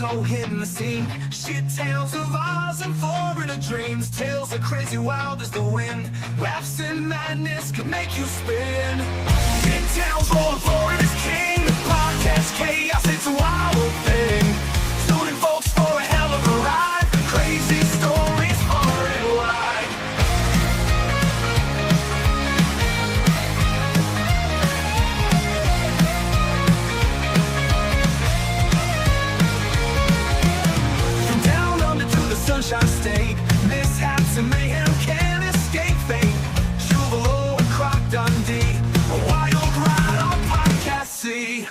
so hitting the scene. Shit tales of ours and foreigner dreams. Tales are crazy wild as the wind. Laughs and madness can make you spin. Shit tales rolling forward is king. Podcast chaos, it's a wild thing. Tuning folks for a hell of a ride. Crazy stories far and wide. From down under to the Sunshine State, mishaps and mayhem can't escape fate. Juvelo and Croc Dundee, a wild ride on Podcast C.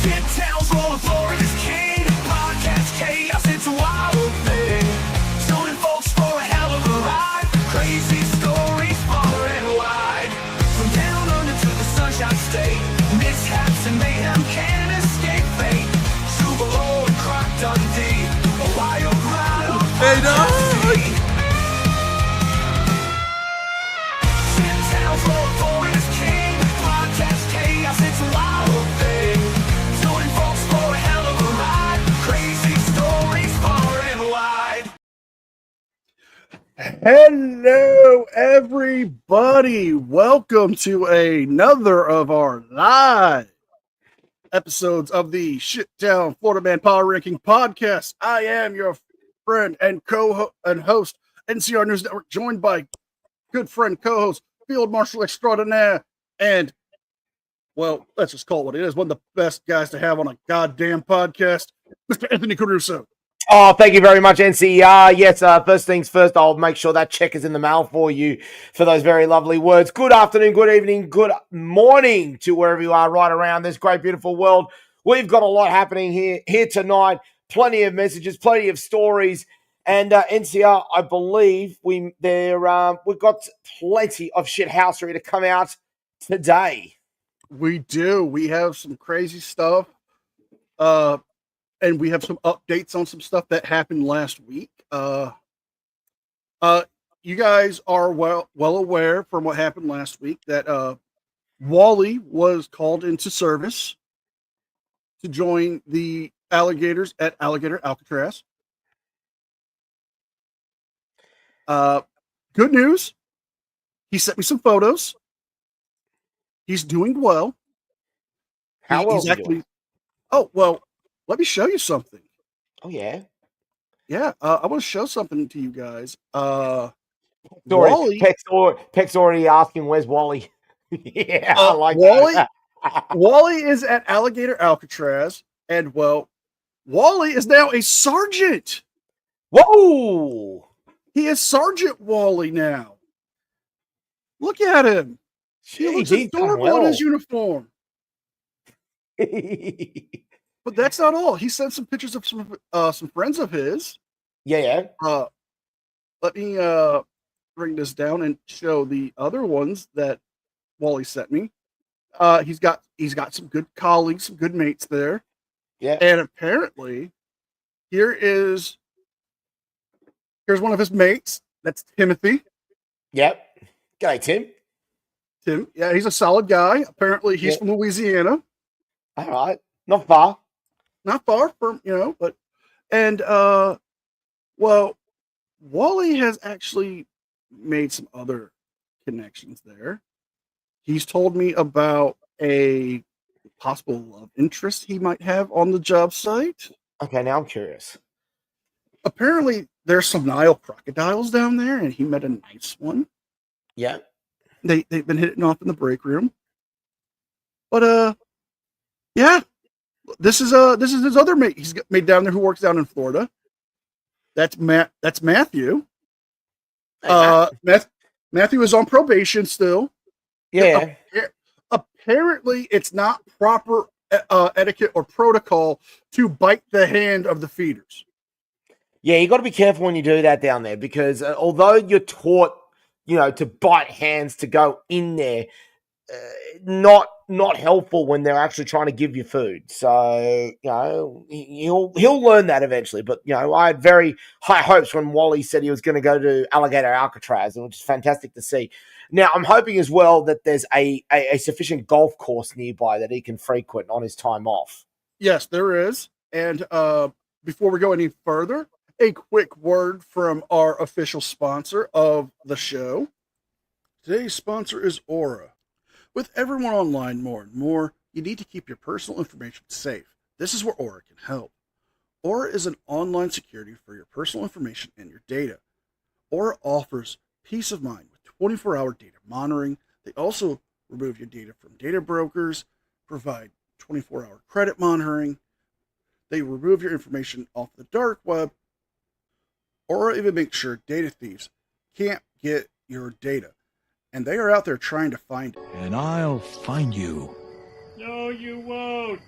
Shit tales rolling forward is king. Podcast chaos, it's a wild thing. Tuning folks for a hell of a ride. Crazy stories far and wide. From down under to the Sunshine State, mishaps and mayhem can't escape fate. Juvelo and Croc Dundee, a wild ride on Podcast C. Shit tales rolling forward is king. Podcast chaos, it's a wild thing. Tuning folks for a hell of a ride. Crazy stories far and wide. Hello, everybody. Welcome to another of our live episodes of the Shittown Florida Man Power Ranking Podcast. I am your friend and host, NCR News Network, joined by good friend, co-host, Field Marshal Extraordinaire, and, well, let's just call it what it is, one of the best guys to have on a goddamn podcast, Mr. Anthony Caruso. Oh, thank you very much, NCR. Yes, first things first, I'll make sure that check is in the mail for you for those very lovely words. Good afternoon, good evening, good morning to wherever you are right around this great, beautiful world. We've got a lot happening here tonight. Plenty of messages, plenty of stories. And NCR, I believe we've got plenty of shithousery to come out today. We do. We have some crazy stuff. And we have some updates on some stuff that happened last week. You guys are well aware from what happened last week that Wally was called into service to join the alligators at Alligator Alcatraz. Good news. He sent me some photos. He's doing well. How well He's is he actually doing? Oh, well, let me show you something. Oh, yeah. Yeah, I want to show something to you guys. Sorry, Wally, Peck's already asking, where's Wally? Yeah, I like Wally. that. Wally is at Alligator Alcatraz, and well, Wally is now a sergeant. Whoa! He is Sergeant Wally now. Look at him. He Jeez, looks he's done adorable in well. his uniform. But that's not all. He sent some pictures of some friends of his. Yeah. Let me bring this down and show the other ones that Wally sent me. He's got some good colleagues, some good mates there. Yeah. And apparently, here's one of his mates. That's Timothy. Yep. G'day, Tim. Tim, yeah, he's a solid guy. Apparently, he's from Louisiana. All right. Not far. Not far from, but well, Wally has actually made some other connections there. He's told me about a possible love interest he might have on the job site. Okay, now I'm curious. Apparently, there's some Nile crocodiles down there, and he met a nice one. Yeah. They've been hitting off in the break room. But yeah. This is his other mate he's made down there who works down in Florida. That's Matthew. Hey, Matthew is on probation still. Yeah. Apparently, it's not proper etiquette or protocol to bite the hand of the feeders. Yeah, you got to be careful when you do that down there because although you're taught, to bite hands to go in there, not helpful when they're actually trying to give you food. So, he'll learn that eventually. But, I had very high hopes when Wally said he was going to go to Alligator Alcatraz, which is fantastic to see. Now, I'm hoping as well that there's a sufficient golf course nearby that he can frequent on his time off. Yes, there is. And Before we go any further, a quick word from our official sponsor of the show. Today's sponsor is Aura. With everyone online more and more, you need to keep your personal information safe. This is where Aura can help. Aura is an online security for your personal information and your data. Aura offers peace of mind with 24-hour data monitoring. They also remove your data from data brokers, provide 24-hour credit monitoring. They remove your information off the dark web. Aura even makes sure data thieves can't get your data. And they are out there trying to find it. And I'll find you. No, you won't.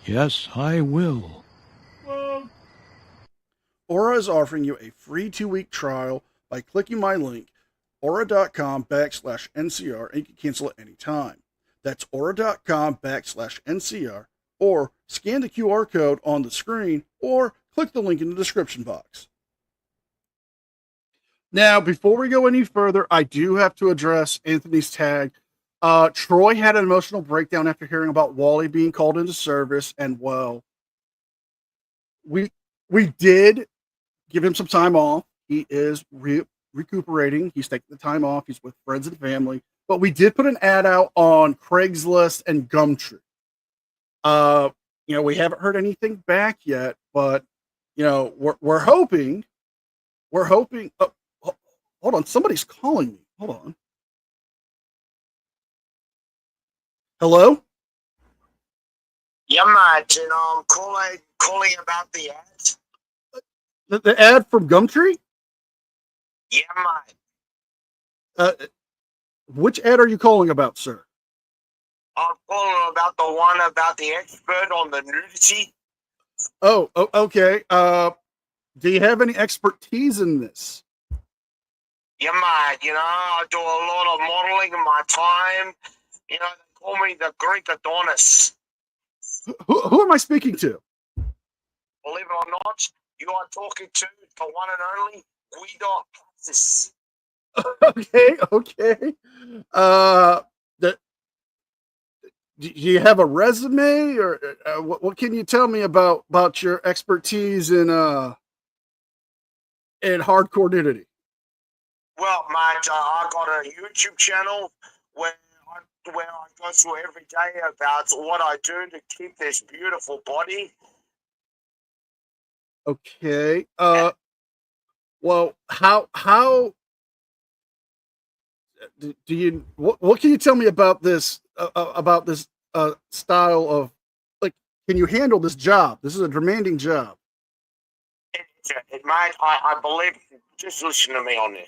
Yes, I will. Won't. Aura is offering you a free 2-week trial by clicking my link, aura.com/NCR, and you can cancel at any time. That's aura.com/NCR, or scan the QR code on the screen, or click the link in the description box. Now, before we go any further, I do have to address Anthony's tag. Troy had an emotional breakdown after hearing about Wally being called into service, and well, we did give him some time off. He is recuperating. He's taking the time off. He's with friends and family. But we did put an ad out on Craigslist and Gumtree. We haven't heard anything back yet, but we're hoping. Oh, hold on, somebody's calling me. Hold on. Hello? Yeah, mate, I'm calling about the ad. The ad from Gumtree? Yeah, mate. Which ad are you calling about, sir? I'm calling about the one about the expert on the nudity. Oh, okay. Do you have any expertise in this? Yeah, mate, I do a lot of modeling in my time. They call me the Greek Adonis. Who am I speaking to? Believe it or not, you are talking to the one and only Guido Passis. Okay. Do you have a resume, or what can you tell me about your expertise in hardcore nudity? Well, mate, I got a YouTube channel where I go through every day about what I do to keep this beautiful body. Okay. Well, how do you? What can you tell me about this style of, like? Can you handle this job? This is a demanding job. Mate, I believe. Just listen to me on this.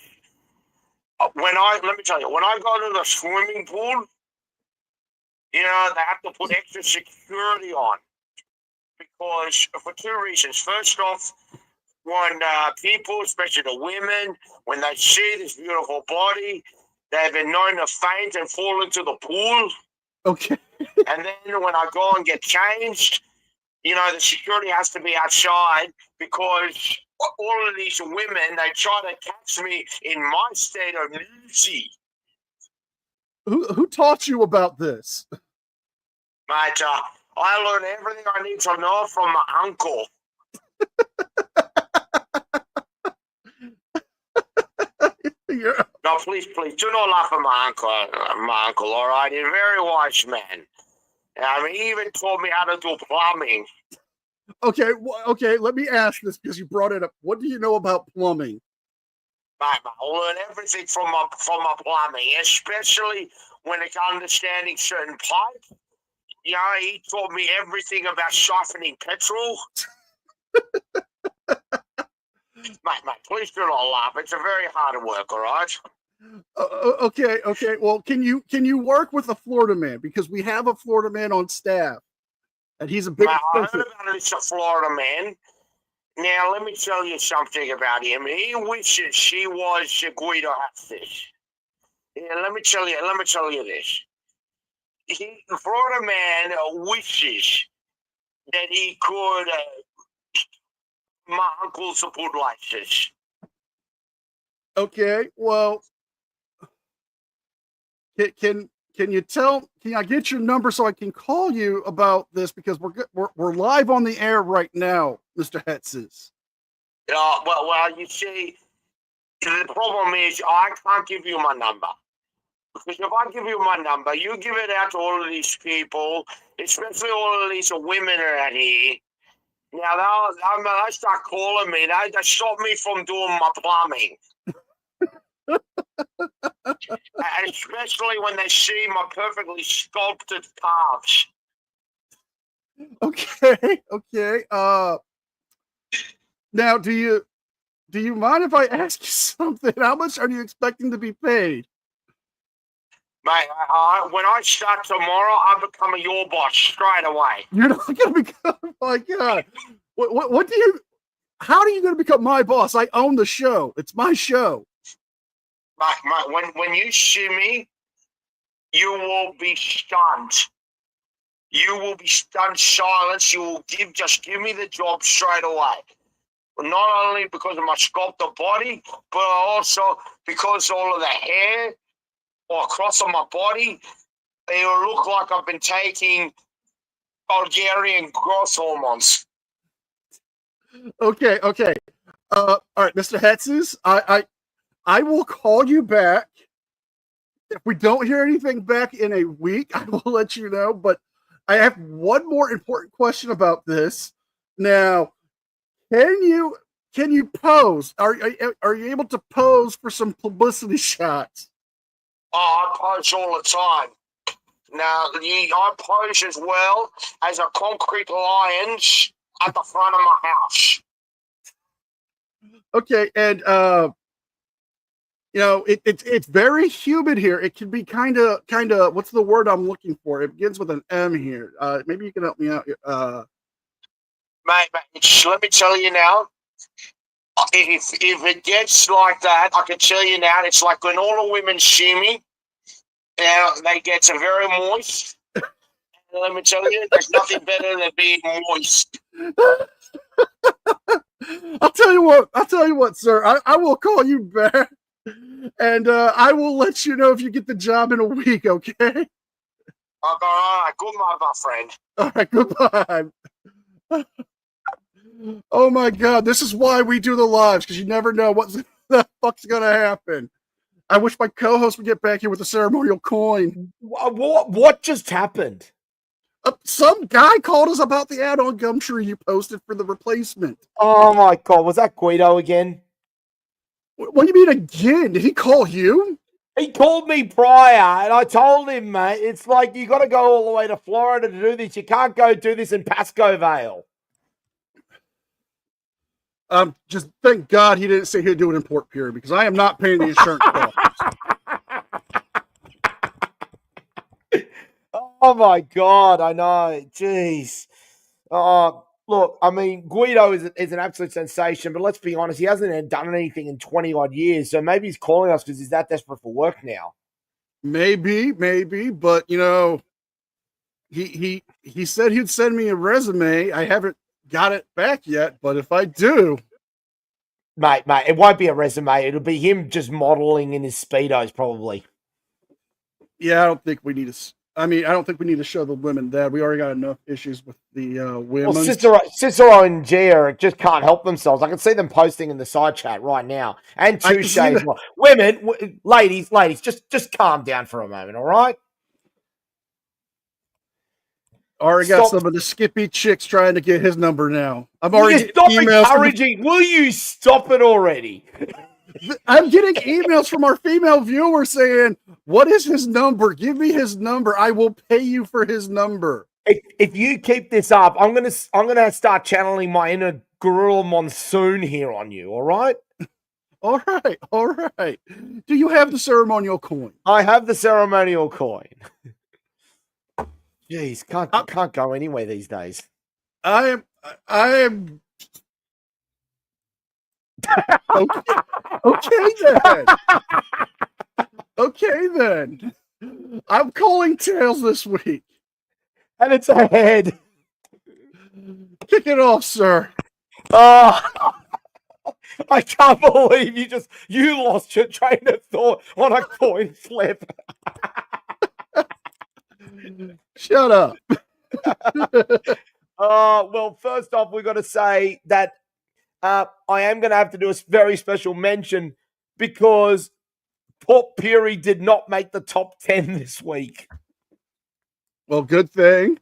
Let me tell you, when I go to the swimming pool, they have to put extra security on, because for two reasons. First off, when people, especially the women, when they see this beautiful body, they've been known to faint and fall into the pool. Okay. And then when I go and get changed, the security has to be outside, because all of these women, they try to catch me in my state of nudity. Who taught you about this? Mate, I learned everything I need to know from my uncle. No, please, do not laugh at my uncle. All right? He's a very wise man. He even taught me how to do plumbing. Okay, let me ask this, because you brought it up. What do you know about plumbing? I learn everything from my plumbing, especially when it's understanding certain pipes. He taught me everything about siphoning petrol. Mate, please do not laugh. It's a very hard work, all right? Okay. Well, can you work with a Florida man? Because we have a Florida man on staff, and he's a bit expensive. I heard about this Florida man. Now, let me tell you something about him. He wishes he was Guido Passis. Let me tell you this. The Florida man wishes that he could my uncle's support like this. Okay, well, can Can I get your number so I can call you about this because we're live on the air right now, Mr. Hetzes. Well, you see, the problem is I can't give you my number. Because if I give you my number, you give it out to all of these people, especially all of these women around here. Now, they start calling me. They stop me from doing my plumbing. And especially when they see my perfectly sculpted calves. Okay. Now, do you mind if I ask you something? How much are you expecting to be paid? Mate, when I start tomorrow, I become your boss straight away. You're not going to become. Oh my God! What do you? How are you going to become my boss? I own the show. It's my show. Mate, when you see me, you will be stunned. You will be stunned silence. You will give me the job straight away. Not only because of my sculpted body, but also because all of the hair or across on my body, it will look like I've been taking Bulgarian growth hormones. Okay. All right, Mr. Hetzes, I will call you back. If we don't hear anything back in a week, I will let you know. But I have one more important question about this. Now, can you pose? Are you able to pose for some publicity shots? Oh, I pose all the time. Now, I pose as well as a concrete lion at the front of my house. Okay, and it's very humid here. It can be kind of. What's the word I'm looking for? It begins with an M here. Maybe you can help me out. Mate, let me tell you now. If it gets like that, I can tell you now. It's like when all the women see me, they get very moist. And let me tell you, there's nothing better than being moist. I'll tell you what, sir. I will call you back, and I will let you know if you get the job in a week. Okay. Okay, all right. Goodbye, my friend. All right. Goodbye. Oh my God! This is why we do the lives, because you never know what the fuck's gonna happen. I wish my co-host would get back here with a ceremonial coin. What just happened? Some guy called us about the ad on Gumtree you posted for the replacement. Oh my God, was that Guido again? What do you mean again? Did he call you? He called me prior, and I told him, mate, it's like you got to go all the way to Florida to do this. You can't go do this in Pasco Vale. Just thank God he didn't say he'd do it in Port Perry, because I am not paying the insurance costs. Oh my God, I know. Jeez. Look, I mean, Guido is an absolute sensation, but let's be honest, he hasn't done anything in 20 odd years. So maybe he's calling us because he's that desperate for work now. Maybe, but he said he'd send me a resume. I haven't got it back yet, but if I do, mate, it won't be a resume. It'll be him just modeling in his Speedos, probably. Yeah, I don't think we need to. I don't think we need to show the women that. We already got enough issues with the women. Well, Cicero and Gia just can't help themselves. I can see them posting in the side chat right now. And Touche as well. Women, ladies, just calm down for a moment, all right? Already got some of the Skippy chicks trying to get his number now. I'm already stop encouraging. Will you stop it already? I'm getting emails from our female viewers saying, "What is his number? Give me his number. I will pay you for his number." If you keep this up, I'm gonna start channeling my inner Gorilla Monsoon here on you. All right. All right. Do you have the ceremonial coin? I have the ceremonial coin. Jeez, can't go anywhere these days. I am. Okay then. I'm calling tails this week. And it's ahead. Kick it off, sir. Oh, I can't believe you lost your train of thought on a coin flip. Shut up. Well, first off, we've got to say that I am going to have to do a very special mention because Port Pirie did not make the top 10 this week. Well, good thing.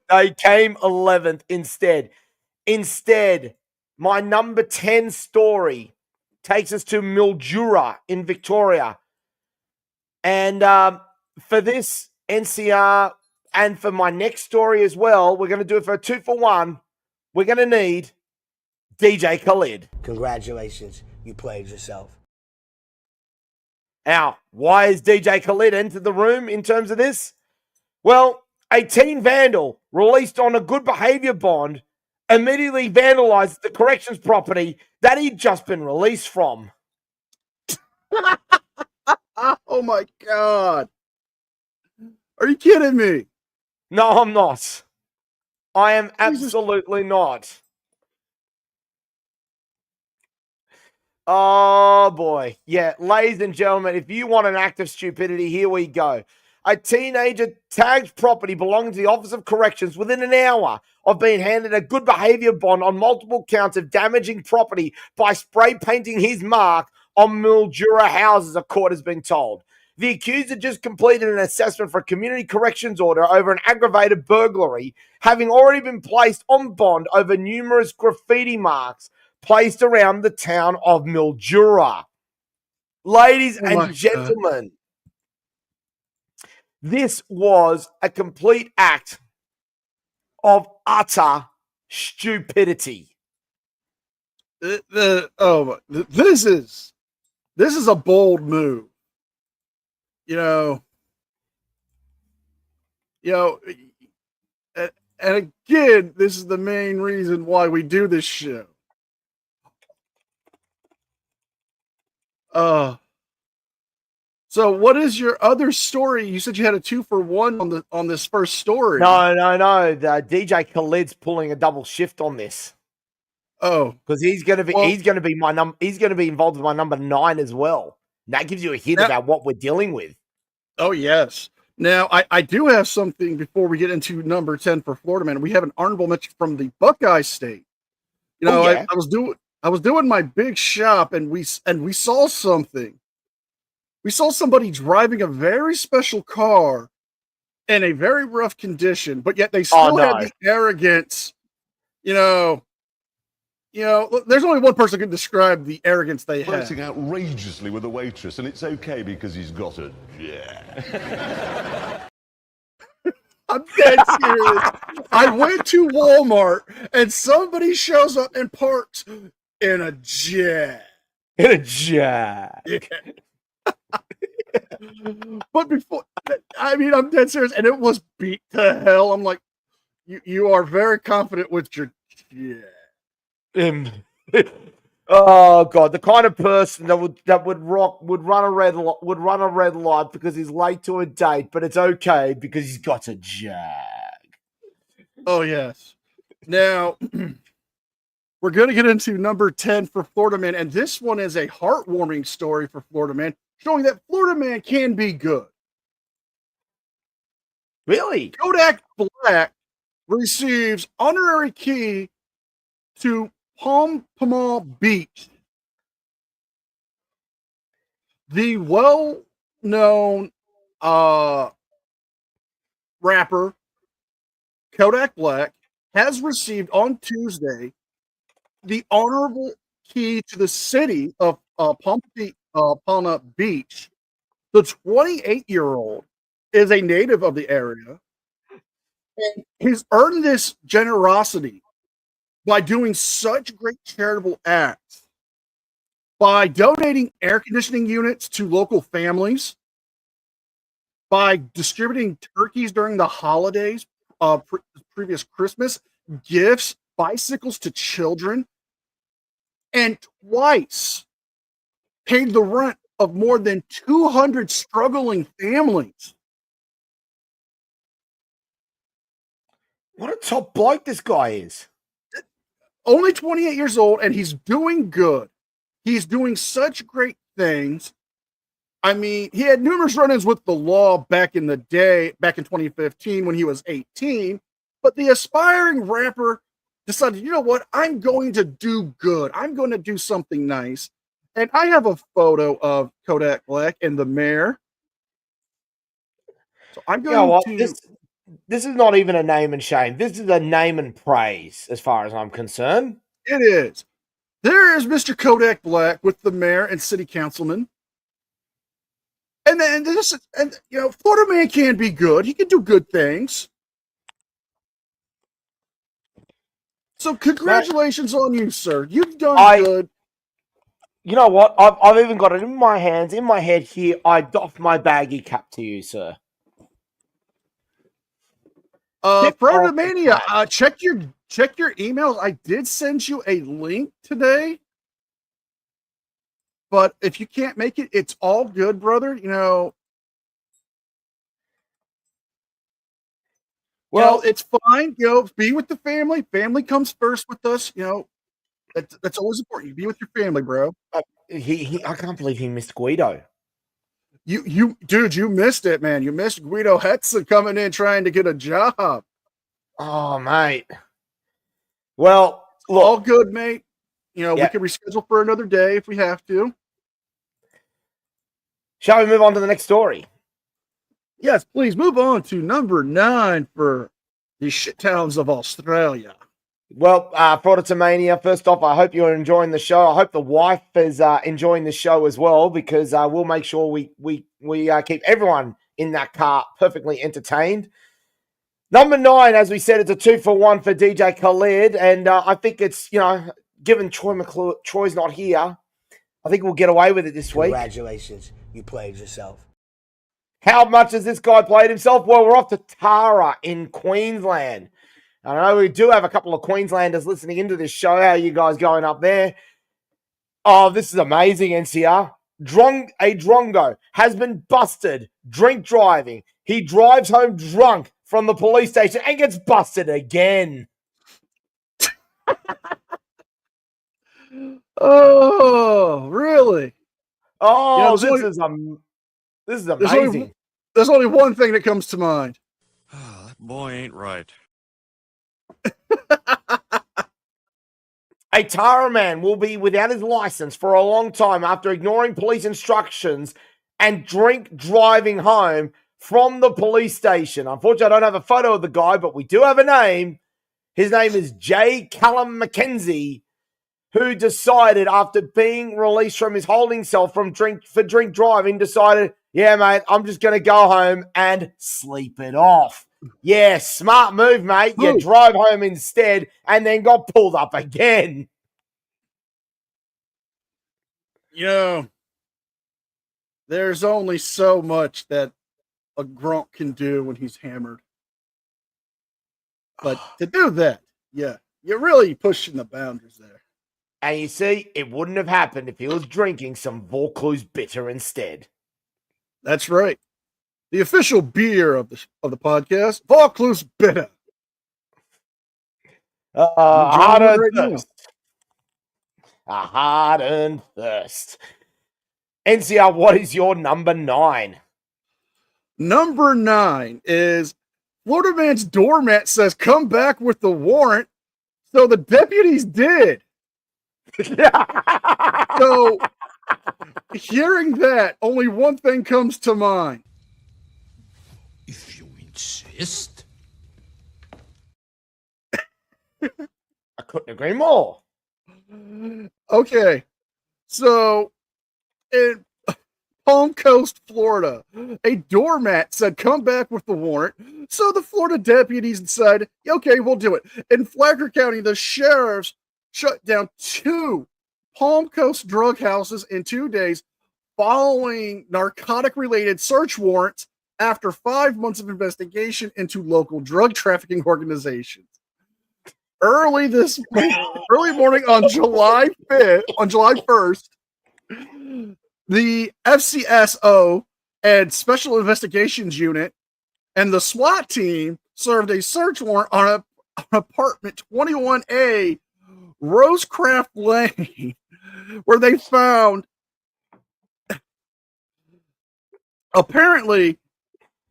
They came 11th instead. Instead, my number 10 story takes us to Mildura in Victoria. And for this NCR and for my next story as well, we're going to do it for a 2-for-1. We're going to need DJ Khalid. Congratulations, you played yourself. Now, why has DJ Khalid entered the room in terms of this? Well, a teen vandal released on a good behavior bond immediately vandalized the corrections property that he'd just been released from. Oh my God. Are you kidding me? No, I'm not. I am absolutely not. Oh boy. Yeah, ladies and gentlemen, if you want an act of stupidity, here we go. A teenager tagged property belonging to the Office of Corrections within an hour of being handed a good behavior bond on multiple counts of damaging property by spray painting his mark on Mildura houses, a court has been told. The accused had just completed an assessment for a community corrections order over an aggravated burglary, having already been placed on bond over numerous graffiti marks placed around the town of Mildura. Ladies and gentlemen, this was a complete act of utter stupidity. This is a bold move. And again, this is the main reason why we do this show. So what is your other story? You said you had a 2-for-1 on this first story. No. The DJ Khaled's pulling a double shift on this. Oh, because he's going to be involved with my number 9 as well. That gives you a hint about what we're dealing with. Oh yes. Now I do have something before we get into number 10 for Florida Man. We have an honorable mention from the Buckeye State. I was doing my big shop and we saw something. We saw somebody driving a very special car in a very rough condition, but yet they still had the arrogance. There's only one person who can describe the arrogance they had. Flirting outrageously with a waitress, and it's okay because he's got a jet. I'm dead serious. I went to Walmart and somebody shows up and parks in a jet. In a jet. Yeah. But I'm dead serious, and it was beat to hell. I'm like, you are very confident with your jet. Oh god, the kind of person that would run a red light because he's late to a date, but it's okay because he's got a jag. Oh yes. Now we're going to get into number 10 for Florida Man, and this one is a heartwarming story for Florida Man, showing that Florida Man can be good. Really? Kodak Black receives honorary key to Pompano Beach. The well-known rapper Kodak Black has received on Tuesday the honorable key to the city of Pompano Beach. The 28-year-old is a native of the area, and he's earned this generosity by doing such great charitable acts, by donating air conditioning units to local families, by distributing turkeys during the holidays, previous Christmas, gifts, bicycles to children, and twice paid the rent of more than 200 struggling families. What a top bloke this guy is. Only 28 years old, and he's doing good. He's doing such great things. I mean, he had numerous run-ins with the law back in the day, back in 2015 when he was 18. But the aspiring rapper decided, you know what? I'm going to do good. I'm going to do something nice. And I have a photo of Kodak Black and the mayor. So I'm You know going what? to. This is not even a name and shame. This is a name and praise, as far as I'm concerned. It is. There is Mr. Kodak Black with the mayor and city councilman. And then Florida man can be good. He can do good things. So congratulations on you, sir. You've done good. You know what? I've even got it in my hands, in my head here. I doff my baggy cap to you, sir. Florida Mania, check your emails. I did send you a link today. But if you can't make it, it's all good, brother. Well, it's fine. Be with the family. Family comes first with us. That's always important. You be with your family, bro. I can't believe he missed Guido. Dude, you missed it, man. You missed Guido Hetze coming in trying to get a job. Oh, mate. Well, look, all good, mate. We can reschedule for another day if we have to. Shall we move on to the next story? Yes, please move on to number 9 for the shit towns of Australia. Well, Frauditoomania, first off, I hope you're enjoying the show. I hope the wife is enjoying the show as well, because we'll make sure we keep everyone in that car perfectly entertained. Number 9, as we said, it's a 2-for-1 for DJ Khaled, and I think it's, given Troy's not here, I think we'll get away with it this week. Congratulations, you played yourself. How much has this guy played himself? Well, we're off to Tara in Queensland. I know we do have a couple of Queenslanders listening into this show. How are you guys going up there? Oh, this is amazing, NCR. A drongo has been busted drink driving. He drives home drunk from the police station and gets busted again. Oh, really? Oh, this is amazing. There's only one thing that comes to mind. Oh, that boy ain't right. A Tara man will be without his license for a long time after ignoring police instructions and drink driving home from the police station. Unfortunately, I don't have a photo of the guy, but we do have a name. His name is J. Callum McKenzie, who decided after being released from his holding cell for drink driving, decided, yeah, mate, I'm just going to go home and sleep it off. Yeah, smart move, mate. You drove home instead and then got pulled up again. There's only so much that a grunk can do when he's hammered. But to do that, yeah, you're really pushing the boundaries there. And you see, it wouldn't have happened if he was drinking some Vaucluse bitter instead. That's right. The official beer of the podcast, Vaucluse Bitter. Hard-earned thirst. A hard-earned thirst. NCR, what is your number 9? Number 9 is Florida man's doormat says, come back with the warrant. So the deputies did. So hearing that, only one thing comes to mind. If you insist. I couldn't agree more. Okay. So in Palm Coast, Florida, a doormat said, come back with the warrant. So the Florida deputies decided, okay, we'll do it. In Flagler County, the sheriffs shut down 2 Palm Coast drug houses in 2 days following narcotic-related search warrants after 5 months of investigation into local drug trafficking organizations. Early morning on July 1st, the FCSO and Special Investigations Unit and the SWAT team served a search warrant on apartment 21A, Rosecraft Lane, where they found Apparently,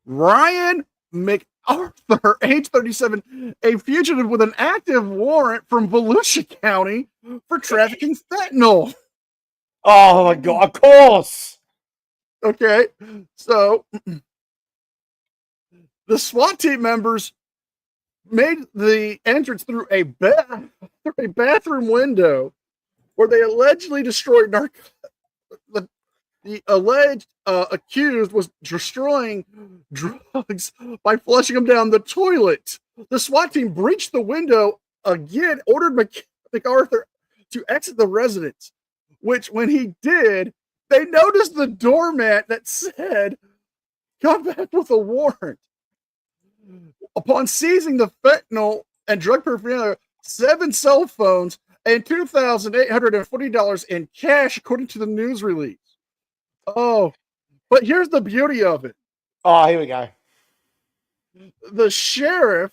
Ryan MacArthur, age 37, a fugitive with an active warrant from Volusia County for trafficking fentanyl. Oh my god, of course. Okay, so the SWAT team members made the entrance through a bathroom window where they allegedly destroyed the alleged accused was destroying drugs by flushing them down the toilet. The SWAT team breached the window again, ordered MacArthur to exit the residence, which when he did, they noticed the doormat that said, "Come back with a warrant." Upon seizing the fentanyl and drug paraphernalia, 7 cell phones and $2,840 in cash, according to the news release. Oh, but here's the beauty of it. Oh, here we go. The sheriff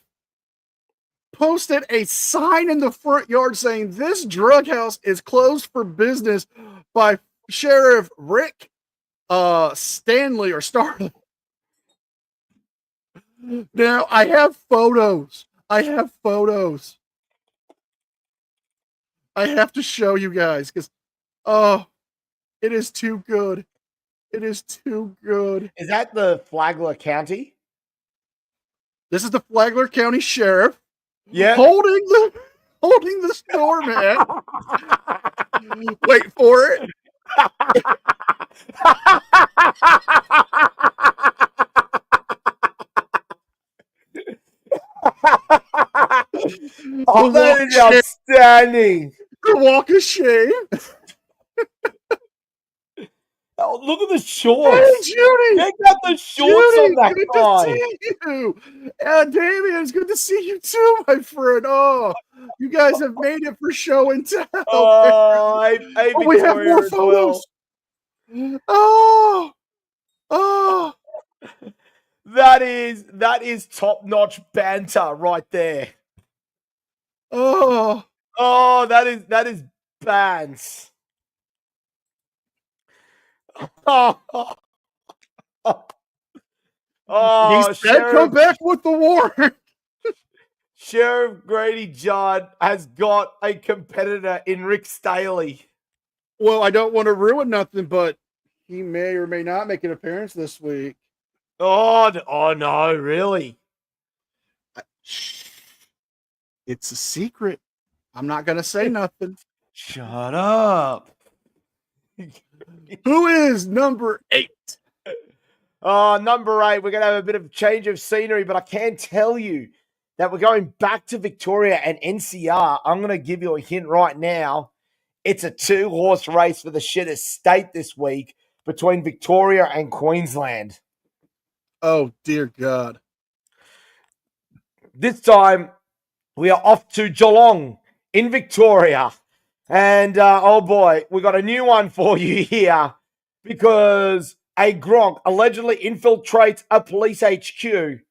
posted a sign in the front yard saying this drug house is closed for business by Sheriff Rick Stanley or Starley. Now, I have photos. I have to show you guys because, oh, it is too good. It is too good. Is that the Flagler County? This is the Flagler County Sheriff. Yeah. Holding the doormat. Wait for it. Oh, that is outstanding. The walk of shame. Oh, look at the shorts. Hey, Judy. Check out the shorts Judy, on that good guy. to see you. Damien, it's good to see you too, my friend. Oh, you guys have made it for show and tell. Oh, hey, we have Victoria more as photos. well. Oh. That is top-notch banter right there. Oh, that is bands. Oh, he said, "Come back with the warrant." Sheriff Grady Judd has got a competitor in Rick Staley. Well, I don't want to ruin nothing, but he may or may not make an appearance this week. Oh no, really? It's a secret. I'm not going to say nothing. Shut up. Who is number 8? Number 8, we're going to have a bit of change of scenery, but I can tell you that we're going back to Victoria and NCR. I'm going to give you a hint right now. It's a 2-horse race for the shittest state this week between Victoria and Queensland. Oh, dear God. This time, we are off to Geelong in Victoria. And, oh boy, we got a new one for you here because a Gronk allegedly infiltrates a police HQ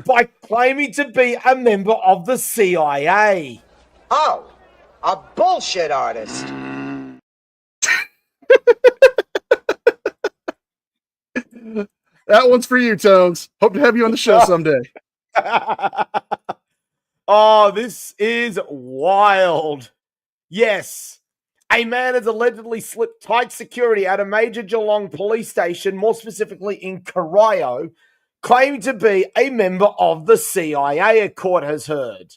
by claiming to be a member of the CIA. Oh, a bullshit artist. That one's for you, Tones. Hope to have you on the show someday. Oh, this is wild. Yes. A man has allegedly slipped tight security at a major Geelong police station, more specifically in Corio, claiming to be a member of the CIA, a court has heard.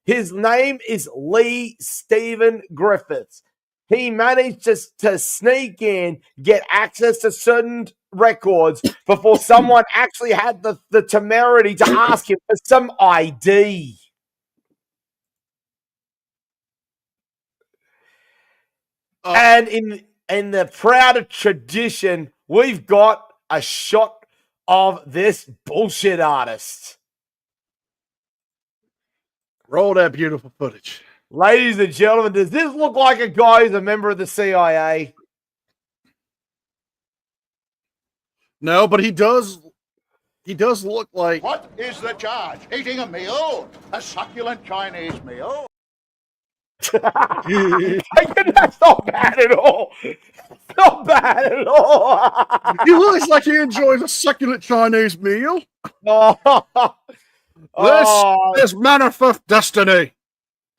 His name is Lee Stephen Griffiths. He managed to sneak in, get access to certain records before someone actually had the temerity to ask him for some ID. And in the proud tradition, we've got a shot of this bullshit artist. Roll that beautiful footage. Ladies and gentlemen, does this look like a guy who's a member of the CIA? No, but he does look like... What is the charge? Eating a meal? A succulent Chinese meal? That's not bad at all. Not bad at all. He looks like he enjoys a succulent Chinese meal. Oh, This manifest destiny.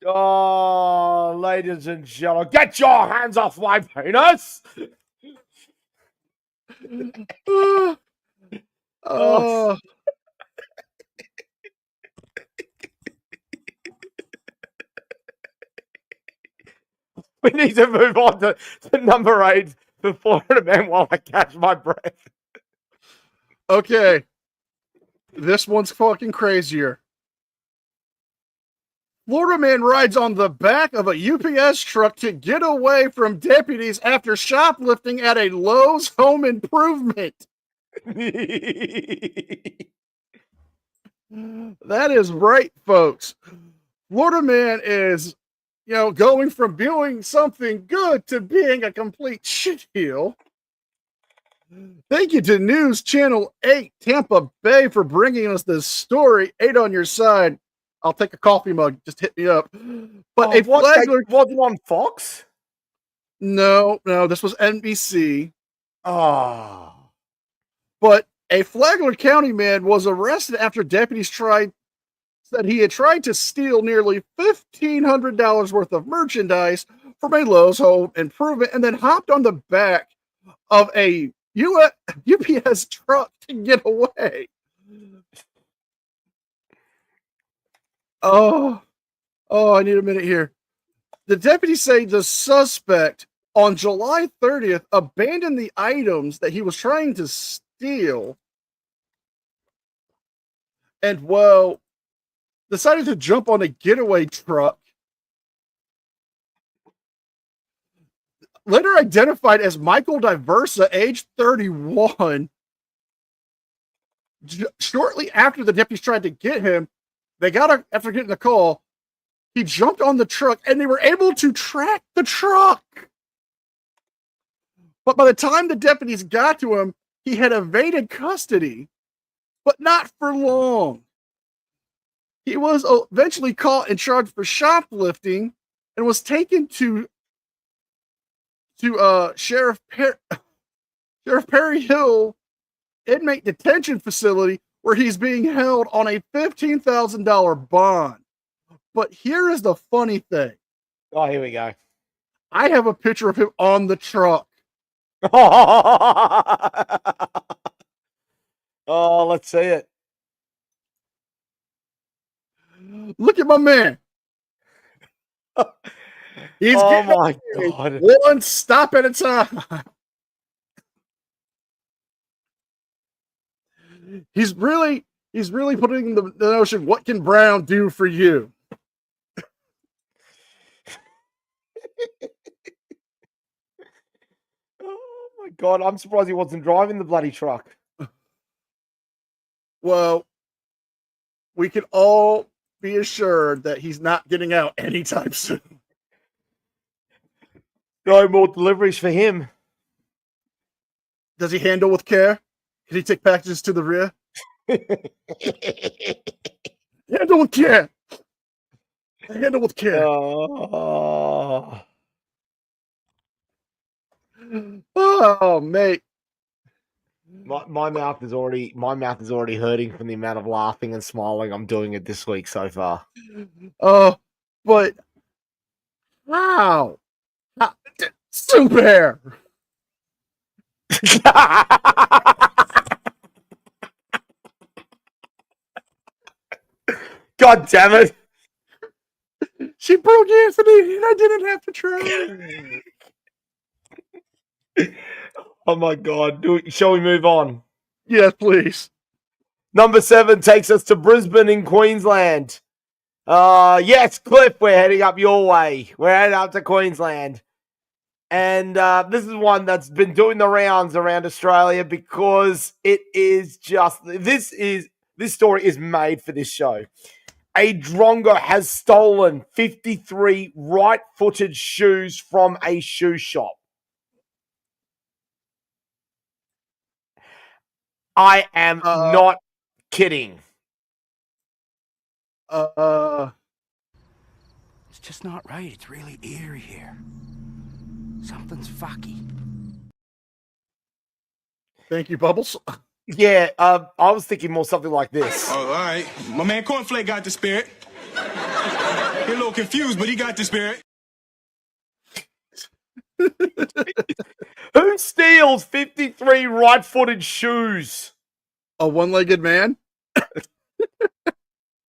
oh, ladies and gentlemen, get your hands off my penis. Oh, We need to move on to number 8 for Florida Man while I catch my breath. okay. This one's fucking crazier. Florida man rides on the back of a UPS truck to get away from deputies after shoplifting at a Lowe's home improvement. That is right, folks. Florida man is, going from doing something good to being a complete shitheel. Thank you to News Channel 8 Tampa Bay for bringing us this story. 8 on your side. I'll take a coffee mug. Just hit me up. But a Flagler wasn't on Fox. No, this was NBC. Oh, but a Flagler County man was arrested after deputies said he had tried to steal nearly $1,500 worth of merchandise from a Lowe's home improvement and then hopped on the back of a UPS truck to get away. Oh, I need a minute here. The deputies say the suspect on July 30th abandoned the items that he was trying to steal and, decided to jump on a getaway truck. Later identified as Michael Diversa, age 31. Shortly after the deputies tried to get him, after getting the call, he jumped on the truck and they were able to track the truck. But by the time the deputies got to him, he had evaded custody, but not for long. He was eventually caught and charged for shoplifting and was taken to Sheriff Perry Hill inmate detention facility where he's being held on a $15,000 bond. But here is the funny thing. Oh, here we go. I have a picture of him on the truck. Oh, let's see it. Look at my man. He's getting my God. One stop at a time. He's really putting the notion, what can Brown do for you? Oh my God, I'm surprised he wasn't driving the bloody truck. Well, we can all be assured that he's not getting out anytime soon. No more deliveries for him. Does he handle with care? Can he take packages to the rear? Handle with care. Handle with care. Oh, mate. My mouth is already hurting from the amount of laughing and smiling I'm doing it this week so far. But how? Super. God damn it. She broke Anthony and I didn't have to try. Oh my God. Shall we move on? Yes, please. Number 7 takes us to Brisbane in Queensland. Yes, Cliff, we're heading up your way. We're heading up to Queensland. And this is one that's been doing the rounds around Australia because it is just, this story is made for this show. A drongo has stolen 53 right-footed shoes from a shoe shop. I am not kidding. It's just not right. It's really eerie here. Something's fucky. Thank you, Bubbles. Yeah, I was thinking more something like this. Oh, all right. My man Cornflake got the spirit. He a little confused, but he got the spirit. Who steals 53 right-footed shoes? A one-legged man?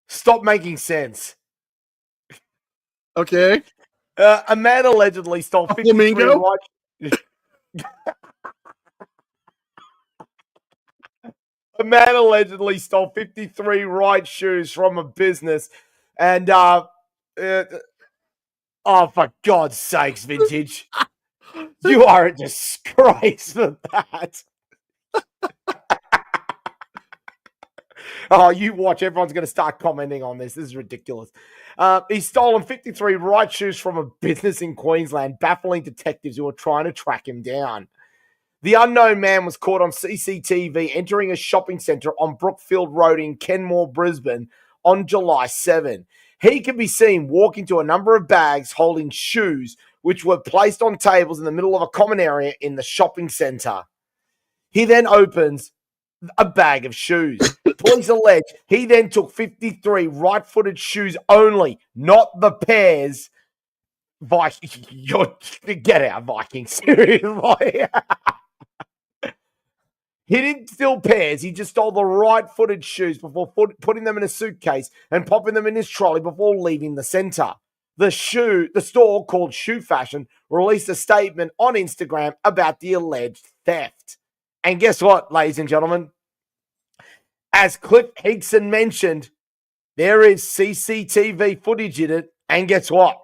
Stop making sense. Okay. A man allegedly stole 53 flamingo? A man allegedly stole 53 right shoes from a business, and oh, for God's sakes, Vintage, you are a disgrace for that. Oh, you watch. Everyone's going to start commenting on this. This is ridiculous. He's stolen 53 right shoes from a business in Queensland, baffling detectives who are trying to track him down. The unknown man was caught on CCTV entering a shopping centre on Brookfield Road in Kenmore, Brisbane on July 7. He can be seen walking to a number of bags holding shoes, which were placed on tables in the middle of a common area in the shopping centre. He then opens a bag of shoes. Police allege he then took 53 right-footed shoes only, not the pairs. Get out, Vikings. Seriously. He didn't steal pairs. He just stole the right-footed shoes before putting them in a suitcase and popping them in his trolley before leaving the centre. The store called Shoe Fashion released a statement on Instagram about the alleged theft. And guess what, ladies and gentlemen? As Cliff Higson mentioned, there is CCTV footage in it. And guess what?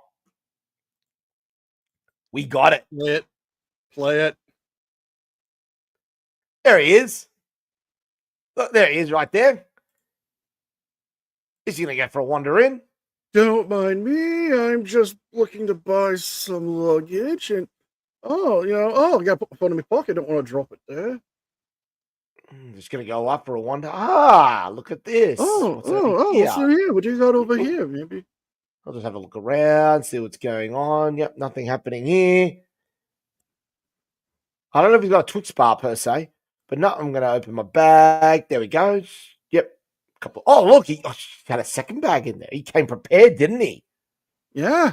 We got it. Play it. There he is. Look, there he is right there. Is he going to go for a wander in? Don't mind me. I'm just looking to buy some luggage. And, I got to put my phone in my pocket. Don't want to drop it there. Just going to go up for a wander. Ah, look at this. What's through here? What do you got over here, maybe? I'll just have a look around, see what's going on. Yep, nothing happening here. I don't know if he's got a Twix bar per se, but no, I'm going to open my bag. There we go. Yep. Oh, look, he had a second bag in there. He came prepared, didn't he? Yeah.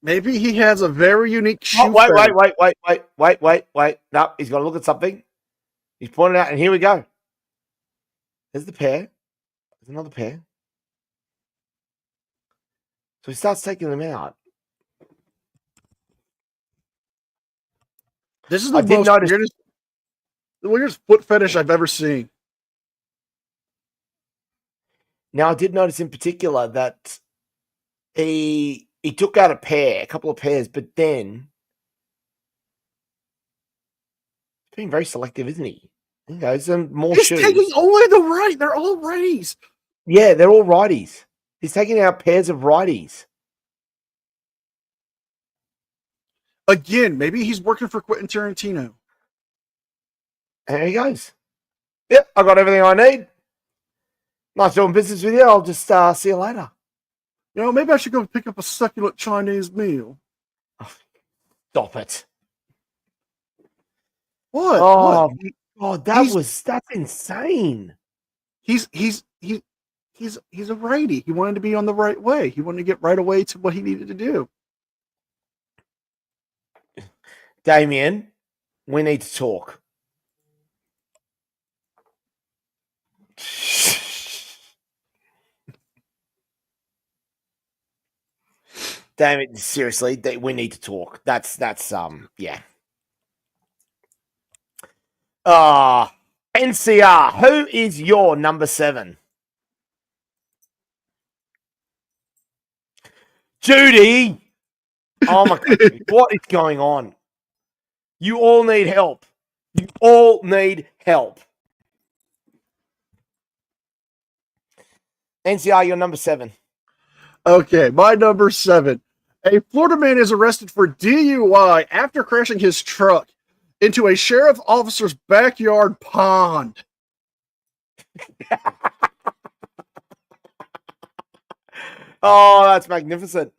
Maybe he has a very unique shoe. Oh, wait. No, he's got to look at something. He's pointing out, and here we go. There's the pair. There's another pair. So he starts taking them out. This is the weirdest foot fetish I've ever seen. Now, I did notice in particular that he took out a couple of pairs, but then he's being very selective, isn't he? He goes, more He's shoes. taking only the right. They're all righties. Yeah, they're all righties. He's taking out pairs of righties. Again, maybe he's working for Quentin Tarantino. There he goes. Yep, I got everything I need. Nice doing business with you. I'll just see you later. Maybe I should go pick up a succulent Chinese meal. Stop it. What? Oh, God, that's insane. He's a righty. He wanted to be on the right way. He wanted to get right away to what he needed to do. Damien, we need to talk. Damn it, seriously, we need to talk. That's yeah. NCR, who is your number 7? Judy! Oh my God, what is going on? You all need help. You all need help. NCR, you're number 7. Okay, my number 7. A Florida man is arrested for DUI after crashing his truck into a sheriff officer's backyard pond. Oh, that's magnificent.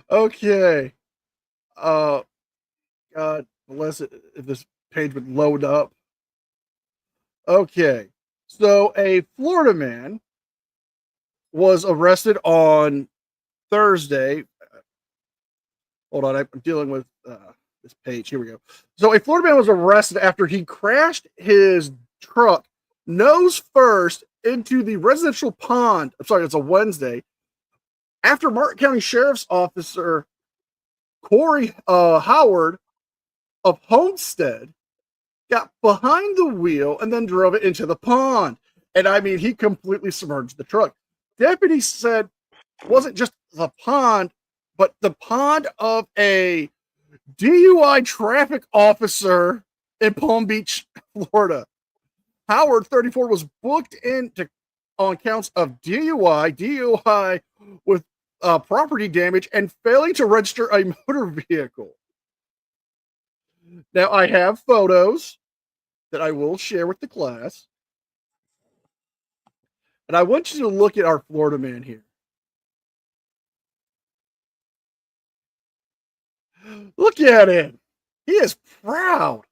Okay. God bless it if this page would load up. Okay. So a Florida man was arrested on Thursday. Hold on, I'm dealing with this page. Here we go. So a Florida man was arrested after he crashed his truck nose first into the residential pond. I'm sorry, it's a Wednesday. After Martin County Sheriff's Officer Corey Howard of Homestead got behind the wheel and then drove it into the pond. And I mean, he completely submerged the truck. Deputies said it wasn't just the pond, but the pond of a DUI traffic officer in Palm Beach, Florida. Howard, 34, was booked on counts of DUI with property damage, and failing to register a motor vehicle. Now, I have photos that I will share with the class. And I want you to look at our Florida man here. Look at him. He is proud.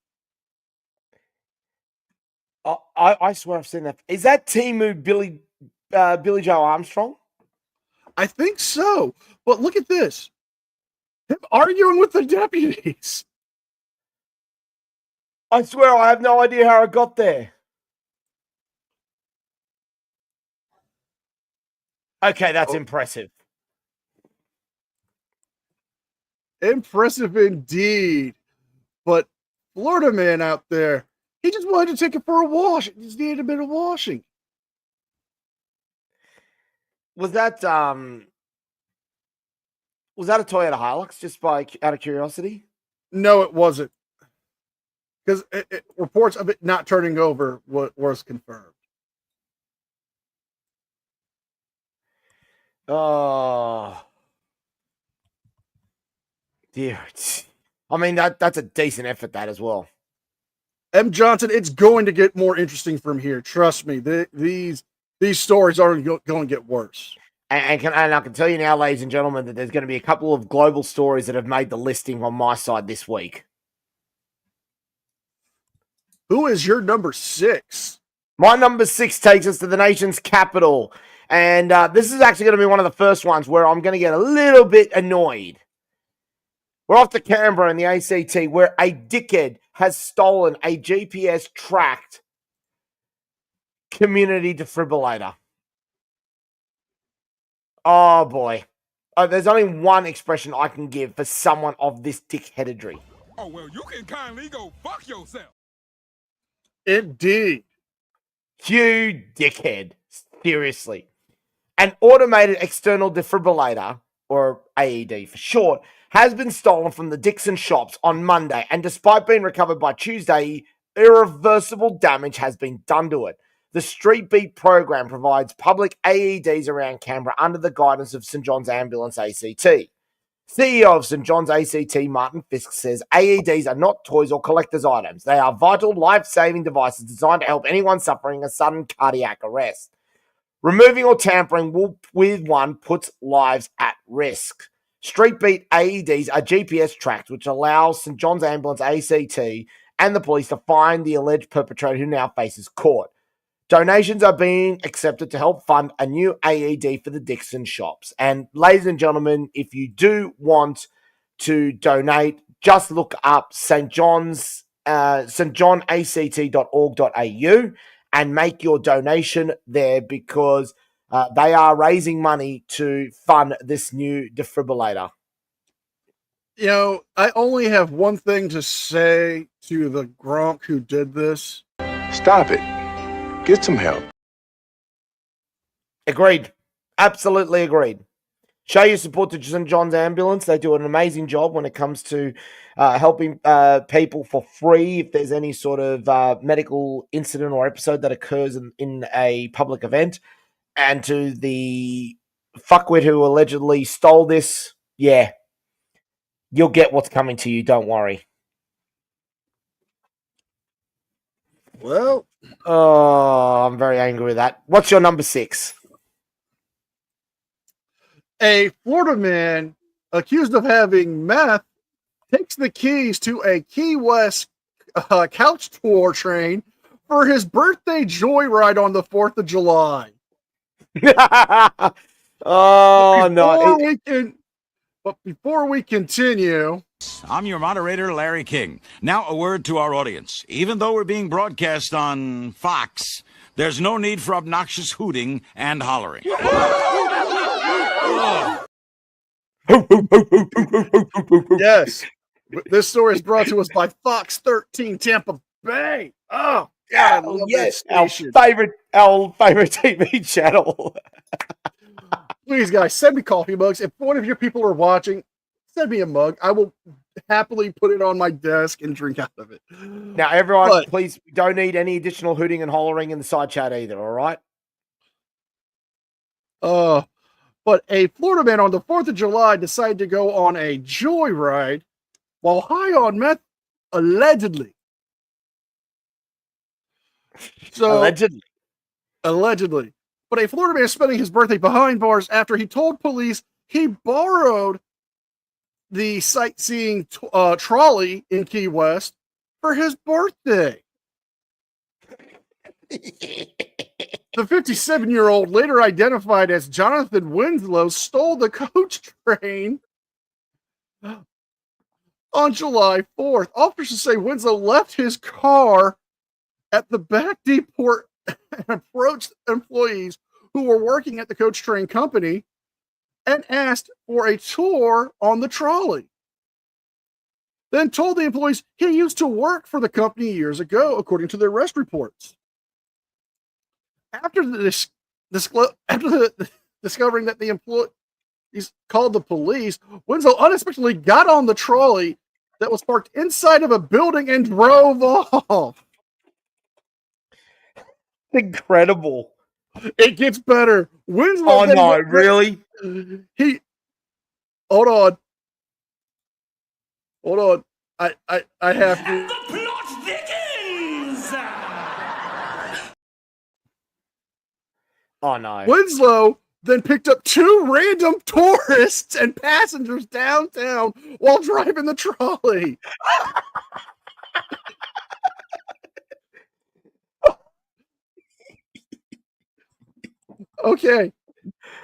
I swear I've seen that. Is that Timu Billy Joe Armstrong? I think so. But look at this. Him arguing with the deputies. I swear I have no idea how I got there. Okay, that's impressive. Impressive indeed. But Florida man out there, he just wanted to take it for a wash. He just needed a bit of washing. Was that a Toyota Hilux? Just out of curiosity. No, it wasn't. Because reports of it not turning over was confirmed. Oh, dear. I mean, that's a decent effort, that as well. M. Johnson, it's going to get more interesting from here. Trust me. These stories aren't going to get worse. And I can tell you now, ladies and gentlemen, that there's going to be a couple of global stories that have made the listing on my side this week. Who is your number 6? My number 6 takes us to the nation's capital. And this is actually going to be one of the first ones where I'm going to get a little bit annoyed. We're off to Canberra in the ACT, where a dickhead has stolen a GPS-tracked community defibrillator. Oh, boy. There's only one expression I can give for someone of this dickheadedry. Oh, well, you can kindly go fuck yourself. Indeed. You dickhead. Seriously. An automated external defibrillator, or AED for short, has been stolen from the Dixon shops on Monday, and despite being recovered by Tuesday, irreversible damage has been done to it. The Street Beat program provides public AEDs around Canberra under the guidance of St John's Ambulance ACT. CEO of St John's ACT, Martin Fisk, says AEDs are not toys or collector's items. They are vital, life-saving devices designed to help anyone suffering a sudden cardiac arrest. Removing or tampering with one puts lives at risk. Street Beat AEDs are GPS tracked, which allows St John's Ambulance ACT and the police to find the alleged perpetrator, who now faces court. Donations are being accepted to help fund a new AED for the Dixon shops. And ladies and gentlemen, if you do want to donate, just look up stjohnact.org.au and make your donation there, because they are raising money to fund this new defibrillator. You know, I only have one thing to say to the Gronk who did this. Stop it. Get some help. Agreed. Absolutely agreed. Show your support to St. John's Ambulance. They do an amazing job when it comes to helping people for free if there's any sort of medical incident or episode that occurs in a public event. And to the fuckwit who allegedly stole this, yeah, you'll get what's coming to you. Don't worry. Well, oh, I'm very angry with that. What's your number 6? A Florida man accused of having meth takes the keys to a Key West couch tour train for his birthday joyride on the 4th of July. Oh, no. Before we continue, I'm your moderator, Larry King. Now, a word to our audience. Even though we're being broadcast on Fox, there's no need for obnoxious hooting and hollering. yes, this story is brought to us by Fox 13 Tampa Bay. Oh, God, I love that station. Our favorite TV channel. Please, guys, send me coffee mugs. If one of your people are watching, send me a mug. I will happily put it on my desk and drink out of it. Now, everyone, please, we don't need any additional hooting and hollering in the side chat either, all right? But a Florida man on the 4th of July decided to go on a joyride while high on meth, allegedly. Allegedly. But a Florida man is spending his birthday behind bars after he told police he borrowed the sightseeing trolley in Key West for his birthday. The 57-year-old, later identified as Jonathan Winslow, stole the coach train on July 4th. Officers say Winslow left his car at the back depot and approached employees who were working at the coach train company and asked for a tour on the trolley. Then told the employees he used to work for the company years ago, according to the arrest reports. After discovering that the employees called the police, Winslow unexpectedly got on the trolley that was parked inside of a building and drove off. Incredible. It gets better. Winslow. Oh no, really? Hold on. I have to. The plot thickens. Oh no. Winslow then picked up 2 random tourists and passengers downtown while driving the trolley. Okay.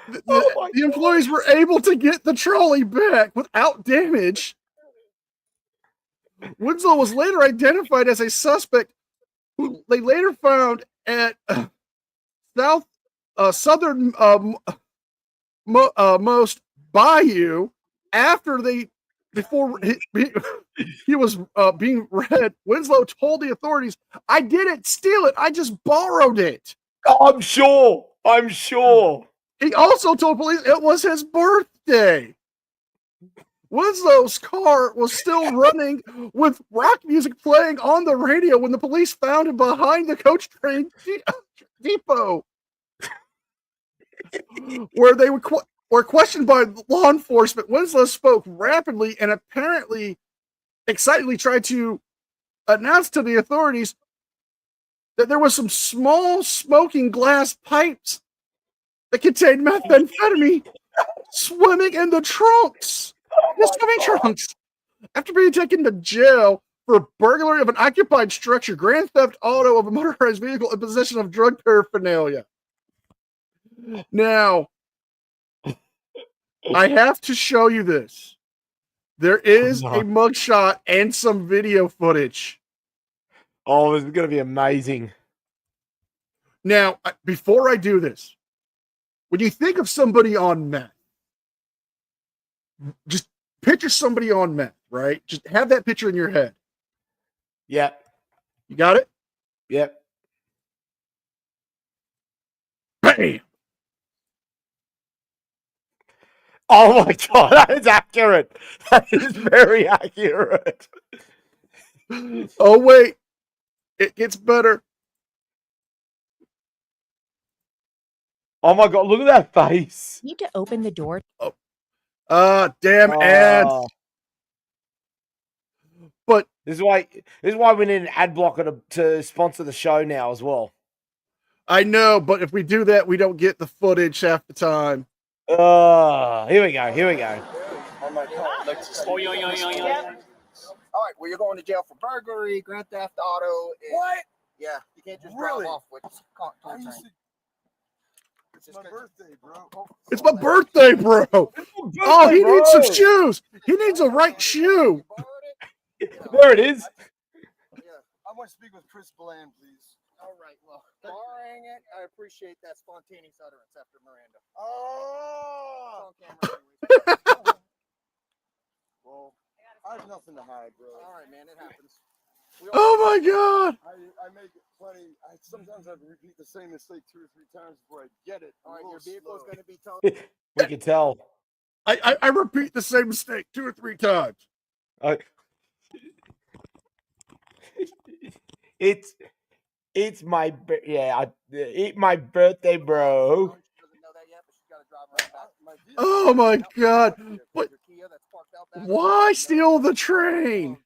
The employees were able to get the trolley back without damage. Winslow was later identified as a suspect who they later found at southernmost bayou before he was being read. Winslow told the authorities, "I didn't steal it. I just borrowed it." I'm sure. He also told police it was his birthday. Winslow's car was still running with rock music playing on the radio when the police found him behind the coach train depot, where they were questioned by law enforcement. Winslow spoke rapidly and apparently excitedly tried to announce to the authorities that there was some small smoking glass pipes that contained methamphetamine swimming in the trunks. The swimming trunks. After being taken to jail for burglary of an occupied structure, grand theft auto of a motorized vehicle, and possession of drug paraphernalia. Now, I have to show you this. There is a mugshot and some video footage. Oh, this is going to be amazing. Now, before I do this, when you think of somebody on meth, just picture somebody on meth, right? Just have that picture in your head. Yep. You got it? Yep. Bam! Oh my God, that is accurate. That is very accurate. Oh, wait. It gets better. Oh my God, look at that face. Need to open the door. Damn ads. But this is why we need an ad blocker to sponsor the show now as well. I know, but if we do that, we don't get the footage half the time. Here we go. Here we go. On my car. All right, well, you're going to jail for burglary, grand theft auto. What? Yeah, you can't just drive off with It's my birthday, bro. It's my birthday, bro. Oh, he needs some shoes. He needs a right shoe. There it is. Yeah, I want to speak with Chris Bland, please. All right, well, barring it, I appreciate that spontaneous utterance after Miranda. Oh! It's on camera. Well, I have nothing to hide, bro. All right, man, it happens. Oh my God. I make it plenty. Sometimes I repeat the same mistake 2 or 3 times before I get it. All right, your vehicle is going to be towed. We can tell. I repeat the same mistake 2 or 3 times. It's my my birthday, bro. Oh my God. What? Why steal the train?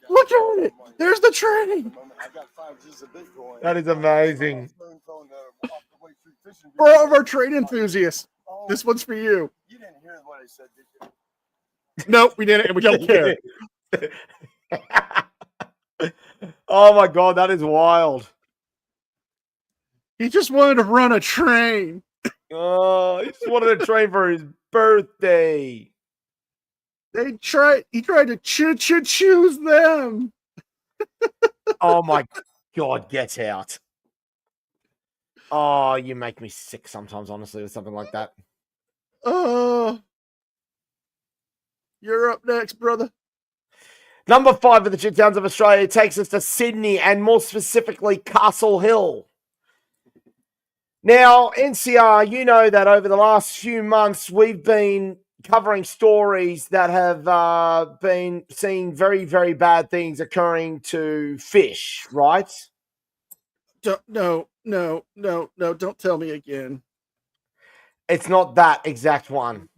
Look at it. There's the train. That is amazing. For all of our train enthusiasts, this one's for you. You didn't hear what I said, did you? Nope, we didn't, and we don't care. Oh my God, that is wild. He just wanted to run a train. Oh, he just wanted a train for his birthday. He tried to choose them. Oh my God, get out. Oh, you make me sick sometimes, honestly, with something like that. Oh, you're up next, brother. Number 5 of the shit towns of Australia takes us to Sydney, and more specifically, Castle Hill. Now, NCR, you know that over the last few months, we've been covering stories that have been seeing very, very bad things occurring to fish, right? No, don't tell me again. It's not that exact one.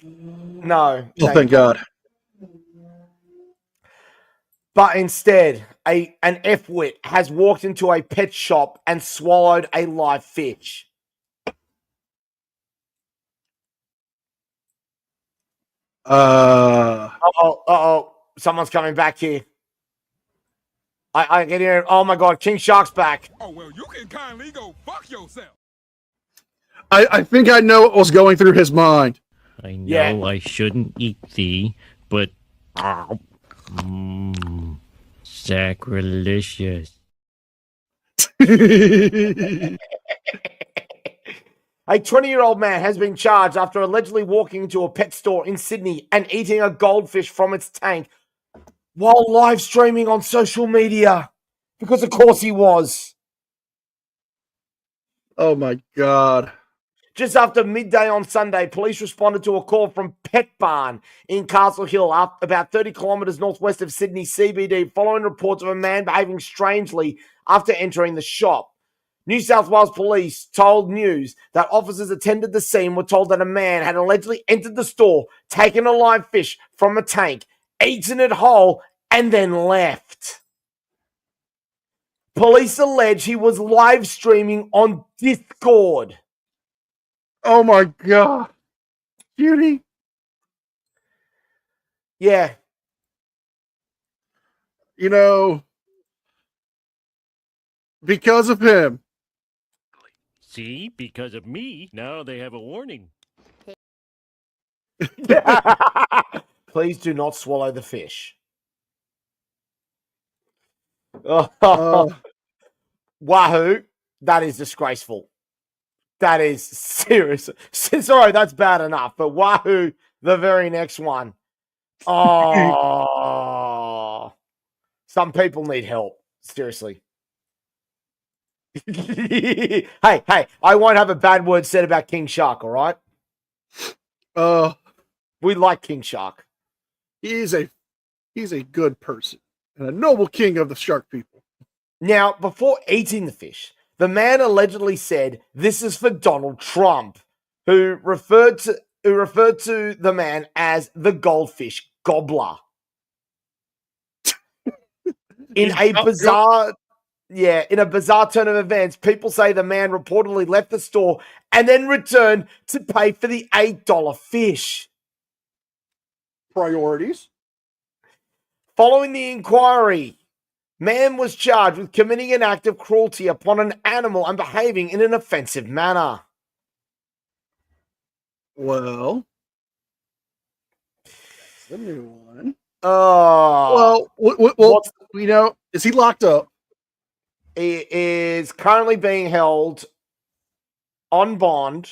No. Oh, thank God. But instead, an F-wit has walked into a pet shop and swallowed a live fish. Uh-oh. Someone's coming back here. I get here. Oh my God, King Shark's back. Oh, well, you can kindly go fuck yourself. I think I know what was going through his mind. I know I shouldn't eat thee, but sacrilegious. A 20-year-old man has been charged after allegedly walking into a pet store in Sydney and eating a goldfish from its tank while live streaming on social media. Because of course he was. Oh my God. Just after midday on Sunday, police responded to a call from Pet Barn in Castle Hill, about 30 kilometres northwest of Sydney CBD, following reports of a man behaving strangely after entering the shop. New South Wales police told News that officers attended the scene were told that a man had allegedly entered the store, taken a live fish from a tank, eaten it whole, and then left. Police allege he was live streaming on Discord. Oh my God. Cutie. Yeah. You know, because of him. See, because of me, now they have a warning. Please do not swallow the fish. Wahoo, that is disgraceful. That is serious. Sorry, that's bad enough. But wahoo, the very next one. Oh, some people need help. Seriously. hey, I won't have a bad word said about King Shark, all right? We like King Shark. He's a good person and a noble king of the shark people. Now, before eating the fish, the man allegedly said, "This is for Donald Trump," who referred to the man as the goldfish gobbler. In a bizarre in a bizarre turn of events, people say the man reportedly left the store and then returned to pay for the $8 fish. Priorities. Following the inquiry, man was charged with committing an act of cruelty upon an animal and behaving in an offensive manner. Well, that's the new one. Oh. Well, you know, is he locked up? He is currently being held on bond,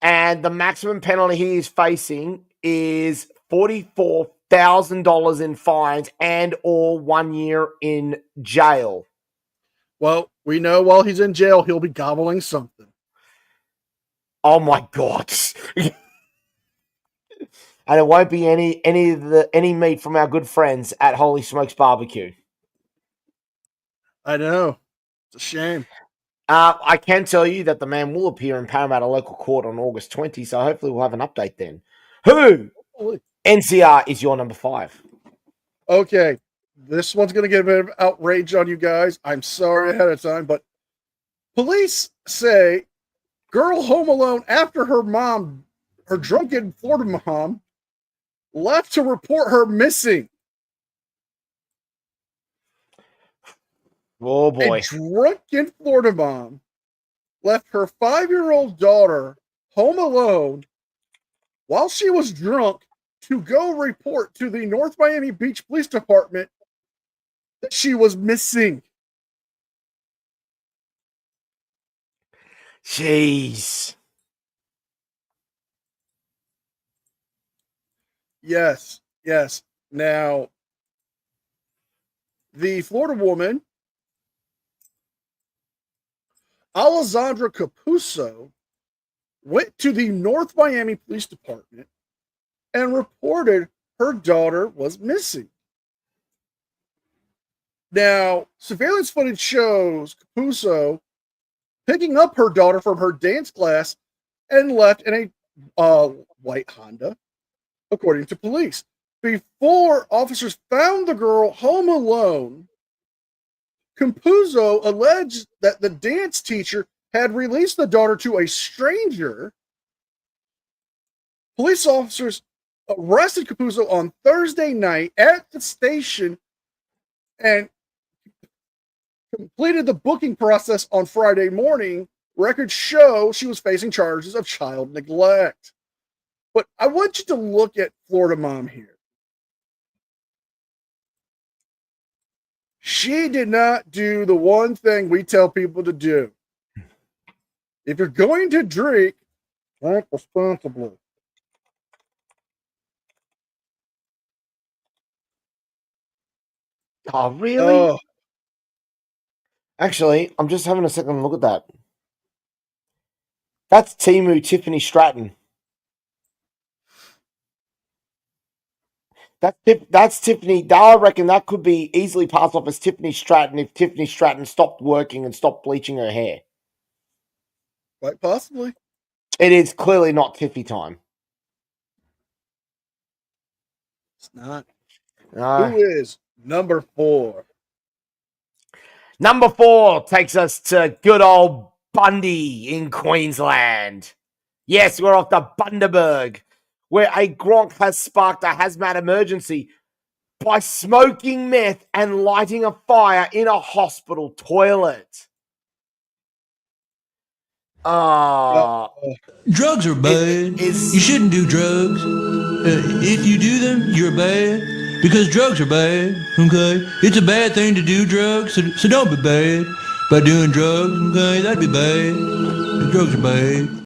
and the maximum penalty he is facing is $44,000 in fines and or 1 year in jail. Well, we know while he's in jail, he'll be gobbling something. Oh my God. And it won't be any meat from our good friends at Holy Smokes Barbecue. I know. It's a shame. I can tell you that the man will appear in Parramatta local court on August 20, so hopefully we'll have an update then. Who? NCR is your number 5. Okay. This one's going to get a bit of outrage on you guys. I'm sorry ahead of time, but police say girl home alone after her drunken Florida mom, left to report her missing. Oh boy. A drunken Florida mom left her 5-year-old daughter home alone while she was drunk to go report to the North Miami Beach Police Department that she was missing. Jeez. Yes. Now, the Florida woman, Alessandra Capuzzo, went to the North Miami Police Department and reported her daughter was missing. Now, surveillance footage shows Capuzzo picking up her daughter from her dance class and left in a white Honda, according to police. Before officers found the girl home alone, Capuzzo alleged that the dance teacher had released the daughter to a stranger. Police officers arrested Capuzzo on Thursday night at the station and completed the booking process on Friday morning. Records show she was facing charges of child neglect. But I want you to look at Florida mom here. She did not do the one thing we tell people to do. If you're going to drink responsibly. Oh, really? Actually, I'm just having a second look at that. That's Timu Tiffany Stratton. That's Tiffany. I reckon that could be easily passed off as Tiffany Stratton if Tiffany Stratton stopped working and stopped bleaching her hair. Quite possibly. It is clearly not Tiffy time. It's not. No. Who is number 4? Number 4 takes us to good old Bundy in Queensland. Yes, we're off to Bundaberg, where a Gronk has sparked a hazmat emergency by smoking meth and lighting a fire in a hospital toilet. Drugs are bad. You shouldn't do drugs. If you do them, you're bad. Because drugs are bad, okay? It's a bad thing to do drugs, so don't be bad. By doing drugs, okay? That'd be bad. The drugs are bad.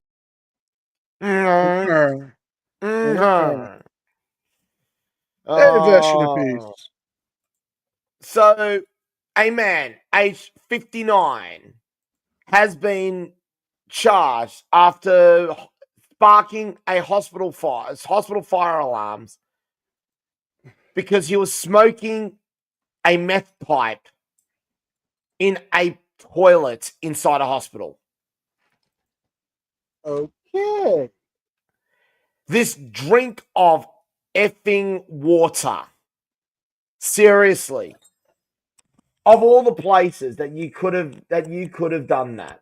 So, a man, aged 59, has been charged after sparking a hospital fire alarms, because he was smoking a meth pipe in a toilet inside a hospital. Okay. This drink of effing water. Seriously. Of all the places that you could have done that.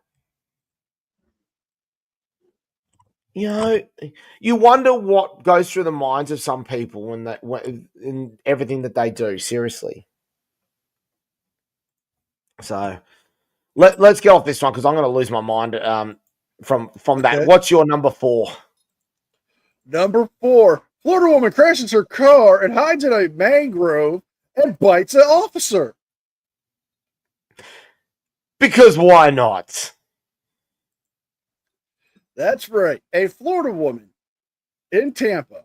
You know, you wonder what goes through the minds of some people in everything that they do. Seriously. So let's get off this one because I'm going to lose my mind from that. Okay. What's your number 4? Number 4. Florida woman crashes her car and hides in a mangrove and bites an officer. Because why not? That's right. A Florida woman in Tampa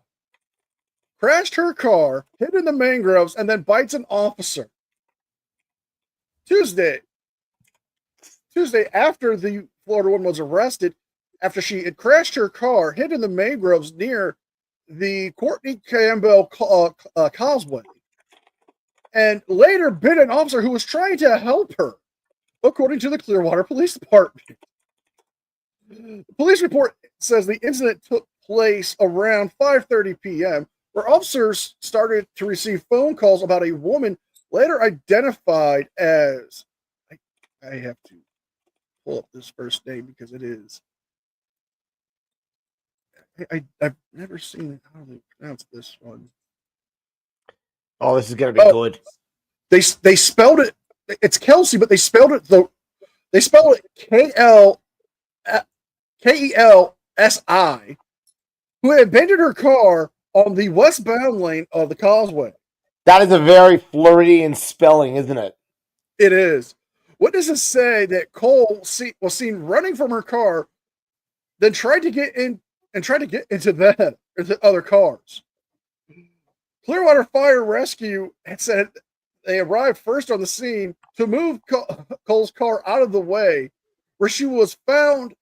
crashed her car, hid in the mangroves, and then bites an officer. Tuesday, after the Florida woman was arrested, after she had crashed her car, hid in the mangroves near the Courtney Campbell Causeway, and later bit an officer who was trying to help her, according to the Clearwater Police Department. The police report says the incident took place around 5:30 p.m., where officers started to receive phone calls about a woman later identified as, I have to pull up this first name because it is, I've never seen how they pronounce this one. Oh, this is going to be good. They spelled it. It's Kelsey, but they spelled it Kelsi, who had abandoned her car on the westbound lane of the causeway. That is a very Floridian spelling, isn't it? It is. Witnesses say that Cole was seen running from her car, then tried to get into the other cars. Clearwater Fire Rescue had said they arrived first on the scene to move Cole's car out of the way, where she was found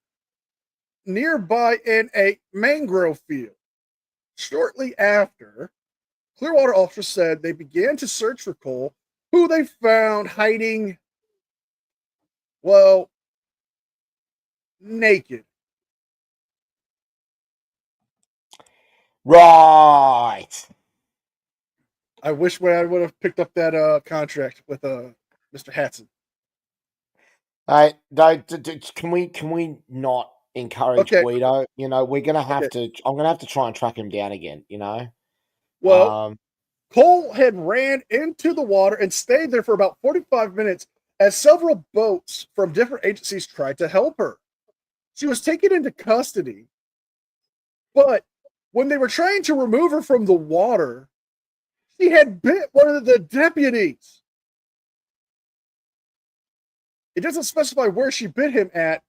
nearby in a mangrove field. Shortly after, Clearwater officers said they began to search for Cole, who they found hiding, well, naked. Right. I wish I would have picked up that contract with Mr. Hatson. Can we not encourage Guido? You know, we're gonna have to. I'm gonna have to try and track him down again. You know. Well, Cole had ran into the water and stayed there for about 45 minutes as several boats from different agencies tried to help her. She was taken into custody, but when they were trying to remove her from the water, she had bit one of the deputies. It doesn't specify where she bit him at,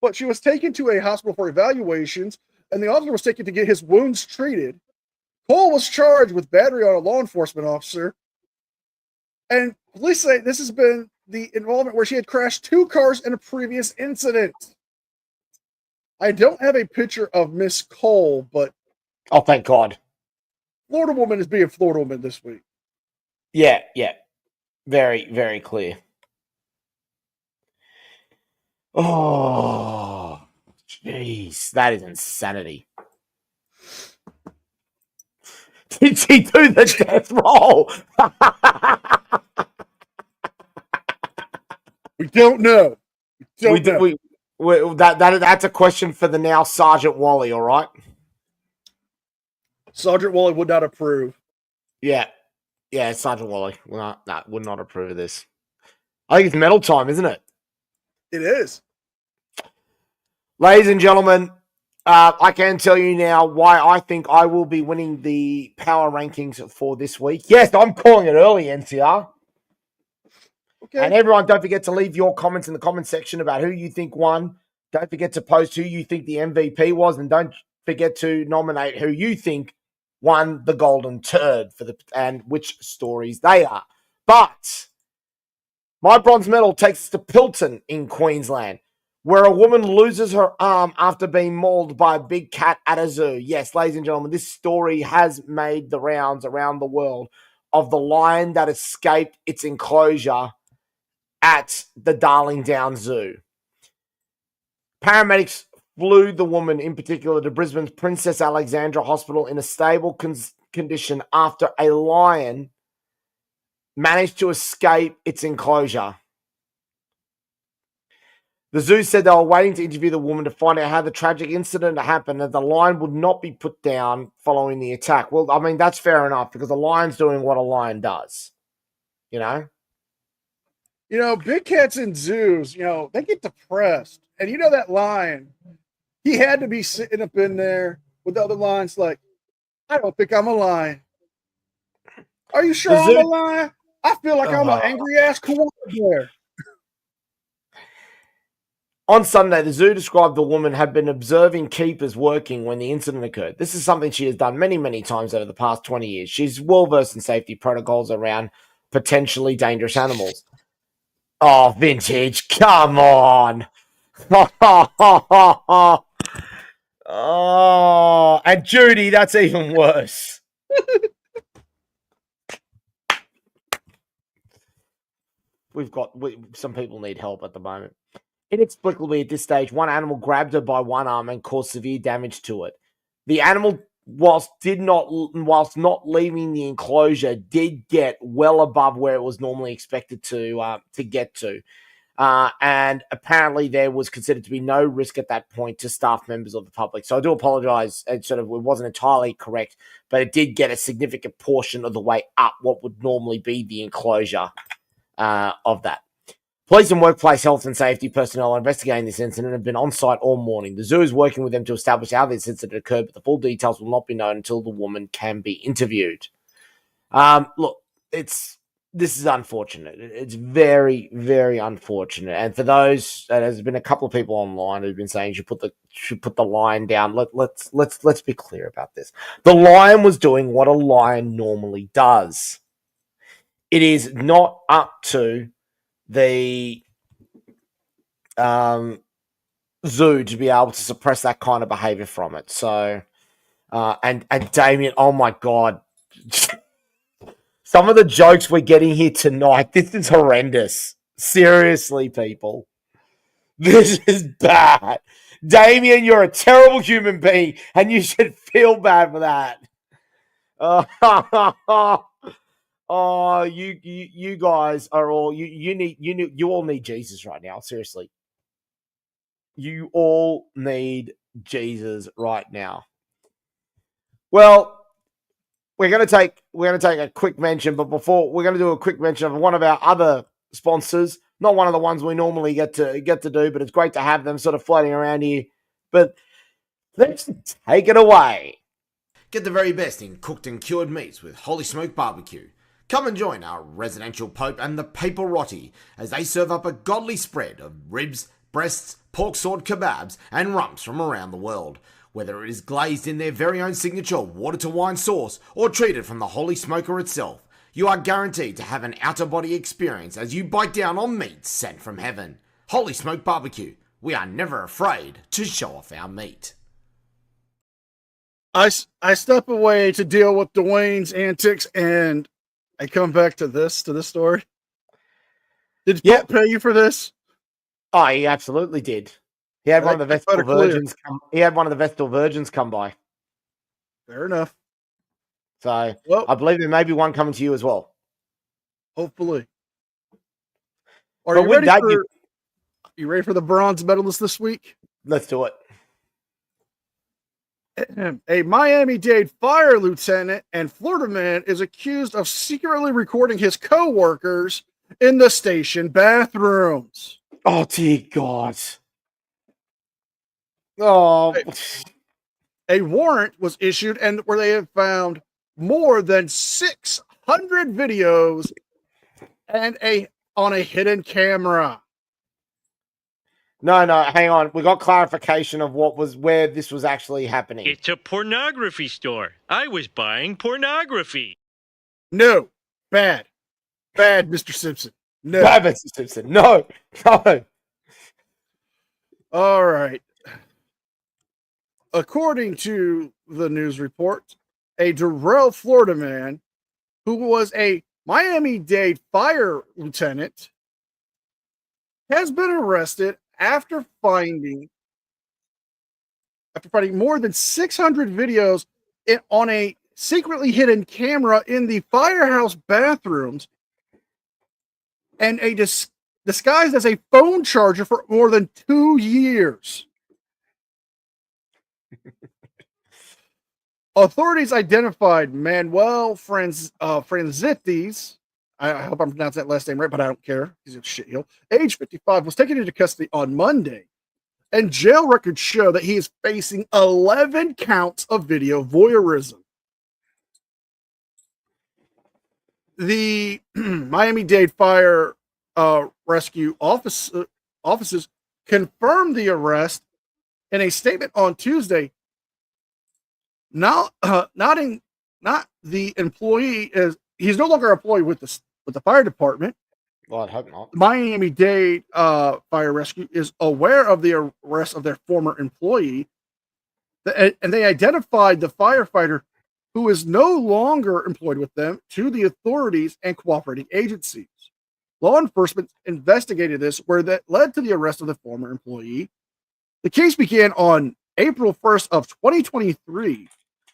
but she was taken to a hospital for evaluations, and the officer was taken to get his wounds treated. Cole was charged with battery on a law enforcement officer, and police say this has been the involvement where she had crashed 2 cars in a previous incident. I don't have a picture of Miss Cole, but oh, thank God, Florida woman is being Florida woman this week. Yeah, very, very clear. Oh, jeez, that is insanity. Did she do the death roll? We don't know. That's a question for the now Sergeant Wally, all right? Sergeant Wally would not approve. Yeah, Sergeant Wally would not approve of this. I think it's medal time, isn't it? It is. Ladies and gentlemen, I can tell you now why I think I will be winning the power rankings for this week. Yes, I'm calling it early, NCR. Okay. And everyone, don't forget to leave your comments in the comment section about who you think won. Don't forget to post who you think the MVP was, and don't forget to nominate who you think won the golden turd and which stories they are. But my bronze medal takes us to Pilton in Queensland, where a woman loses her arm after being mauled by a big cat at a zoo. Yes, ladies and gentlemen, this story has made the rounds around the world of the lion that escaped its enclosure at the Darling Downs Zoo. Paramedics flew the woman in particular to Brisbane's Princess Alexandra Hospital in a stable condition after a lion managed to escape its enclosure. The zoo said they were waiting to interview the woman to find out how the tragic incident happened, and the lion would not be put down following the attack. Well, I mean, that's fair enough because the lion's doing what a lion does. You know? You know, big cats in zoos, you know, they get depressed. And you know that lion, he had to be sitting up in there with the other lions like, I don't think I'm a lion. Are you sure I'm a lion? I feel like I'm an angry ass koala bear. On Sunday, the zoo described the woman had been observing keepers working when the incident occurred. This is something she has done many, many times over the past 20 years. She's well versed in safety protocols around potentially dangerous animals. Oh, vintage, come on. Oh, and Judy, that's even worse. Some people need help at the moment. Inexplicably, at this stage, one animal grabbed her by one arm and caused severe damage to it. The animal, whilst not leaving the enclosure, did get well above where it was normally expected to get to. And apparently there was considered to be no risk at that point to staff members of the public. So I do apologize. It wasn't entirely correct, but it did get a significant portion of the way up what would normally be the enclosure of that. Police and workplace health and safety personnel are investigating this incident and have been on site all morning. The zoo is working with them to establish how this incident occurred, but the full details will not be known until the woman can be interviewed. Look, this is unfortunate. It's very, very unfortunate. And for those, there's been a couple of people online who've been saying you should put the lion down. Let's be clear about this. The lion was doing what a lion normally does. It is not up to the zoo to be able to suppress that kind of behavior from it. So, and Damien, oh my God. Some of the jokes we're getting here tonight, this is horrendous. Seriously, people. This is bad. Damien, you're a terrible human being, and you should feel bad for that. Oh, you guys are all you all need Jesus right now. Seriously. You all need Jesus right now. Well, we're going to take a quick mention, but before we're going to do a quick mention of one of our other sponsors, not one of the ones we normally get to do, but it's great to have them sort of floating around here. But let's take it away. Get the very best in cooked and cured meats with Holy Smoke Barbecue. Come and join our residential Pope and the Paparotti as they serve up a godly spread of ribs, breasts, pork sword kebabs, and rumps from around the world. Whether it is glazed in their very own signature water-to-wine sauce or treated from the Holy Smoker itself, you are guaranteed to have an out-of-body experience as you bite down on meat sent from heaven. Holy Smoke Barbecue. We are never afraid to show off our meat. I step away to deal with Dwayne's antics, and I come back to this story. Did Pope pay you for this? Oh, he absolutely did. He had one of the Vestal Virgins come. He had one of the Vestal Virgins come by. Fair enough. So I believe there may be one coming to you as well. Hopefully. Are you ready you ready for the bronze medalist this week? Let's do it. A Miami-Dade fire lieutenant and Florida man is accused of secretly recording his co-workers in the station bathrooms. Oh, dear God. Oh. A warrant was issued and where they have found more than 600 videos and on a hidden camera. No, hang on. We got clarification of where this was actually happening. It's a pornography store. I was buying pornography. No. Bad, Mr. Simpson. No. Bad, Mr. Simpson. No. All right. According to the news report, a Durrell, Florida man who was a Miami-Dade fire lieutenant has been arrested after finding more than 600 videos on a secretly hidden camera in the firehouse bathrooms and disguised as a phone charger for more than 2 years. Authorities identified Manuel Franzites. I hope I'm pronouncing that last name right, but I don't care. He's a shitheel. Age 55, was taken into custody on Monday, and jail records show that he is facing 11 counts of video voyeurism. The Miami-Dade Fire Rescue offices confirmed the arrest in a statement on Tuesday. Not the employee is he's no longer employed with the fire department. Well, I'd hope not. Miami-Dade Fire Rescue is aware of the arrest of their former employee, and they identified the firefighter who is no longer employed with them to the authorities and cooperating agencies. Law enforcement investigated this, where that led to the arrest of the former employee. The case began on April 1st of 2023,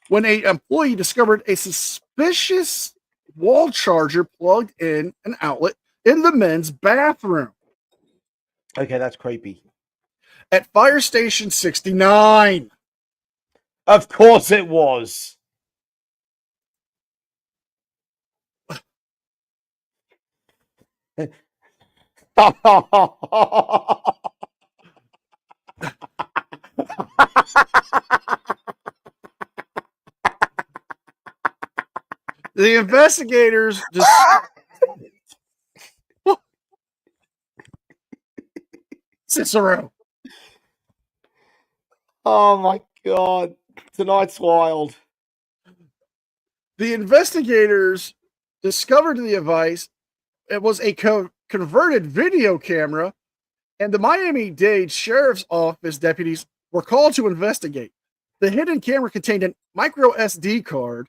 when an employee discovered a suspicious wall charger plugged in an outlet in the men's bathroom. Okay, that's creepy. At Fire Station 69. Of course it was. The investigators just Cicero. Oh my god. Tonight's wild. The investigators discovered the device. It was a converted video camera, and the Miami-Dade Sheriff's Office deputies were called to investigate. The hidden camera contained a micro SD card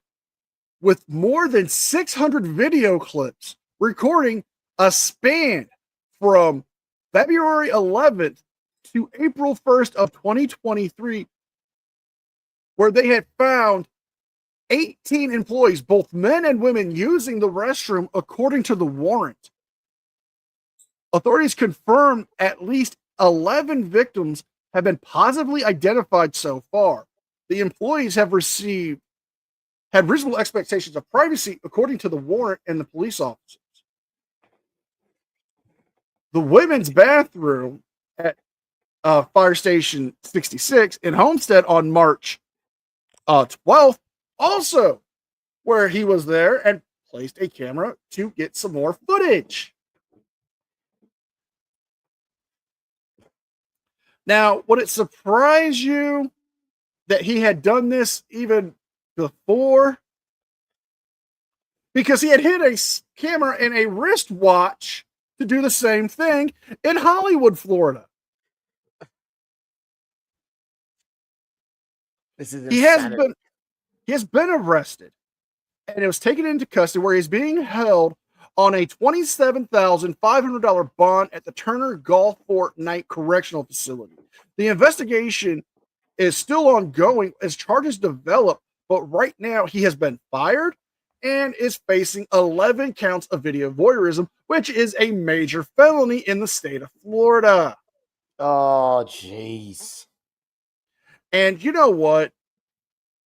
with more than 600 video clips recording a span from February 11th to April 1st of 2023, where they had found 18 employees, both men and women, using the restroom according to the warrant. Authorities confirmed at least 11 victims have been positively identified so far. The employees had reasonable expectations of privacy according to the warrant and the police officers. The women's bathroom at Fire Station 66 in Homestead on March 12th, also where he was there and placed a camera to get some more footage. Now, would it surprise you that he had done this even before? Because he had hid a camera and a wristwatch to do the same thing in Hollywood, Florida. This is He has been arrested, and it was taken into custody, where he's being held on a $27,500 bond at the Turner Gulfport Night Correctional Facility. The investigation is still ongoing as charges develop, but right now he has been fired and is facing 11 counts of video voyeurism, which is a major felony in the state of Florida. Oh, jeez. And you know what?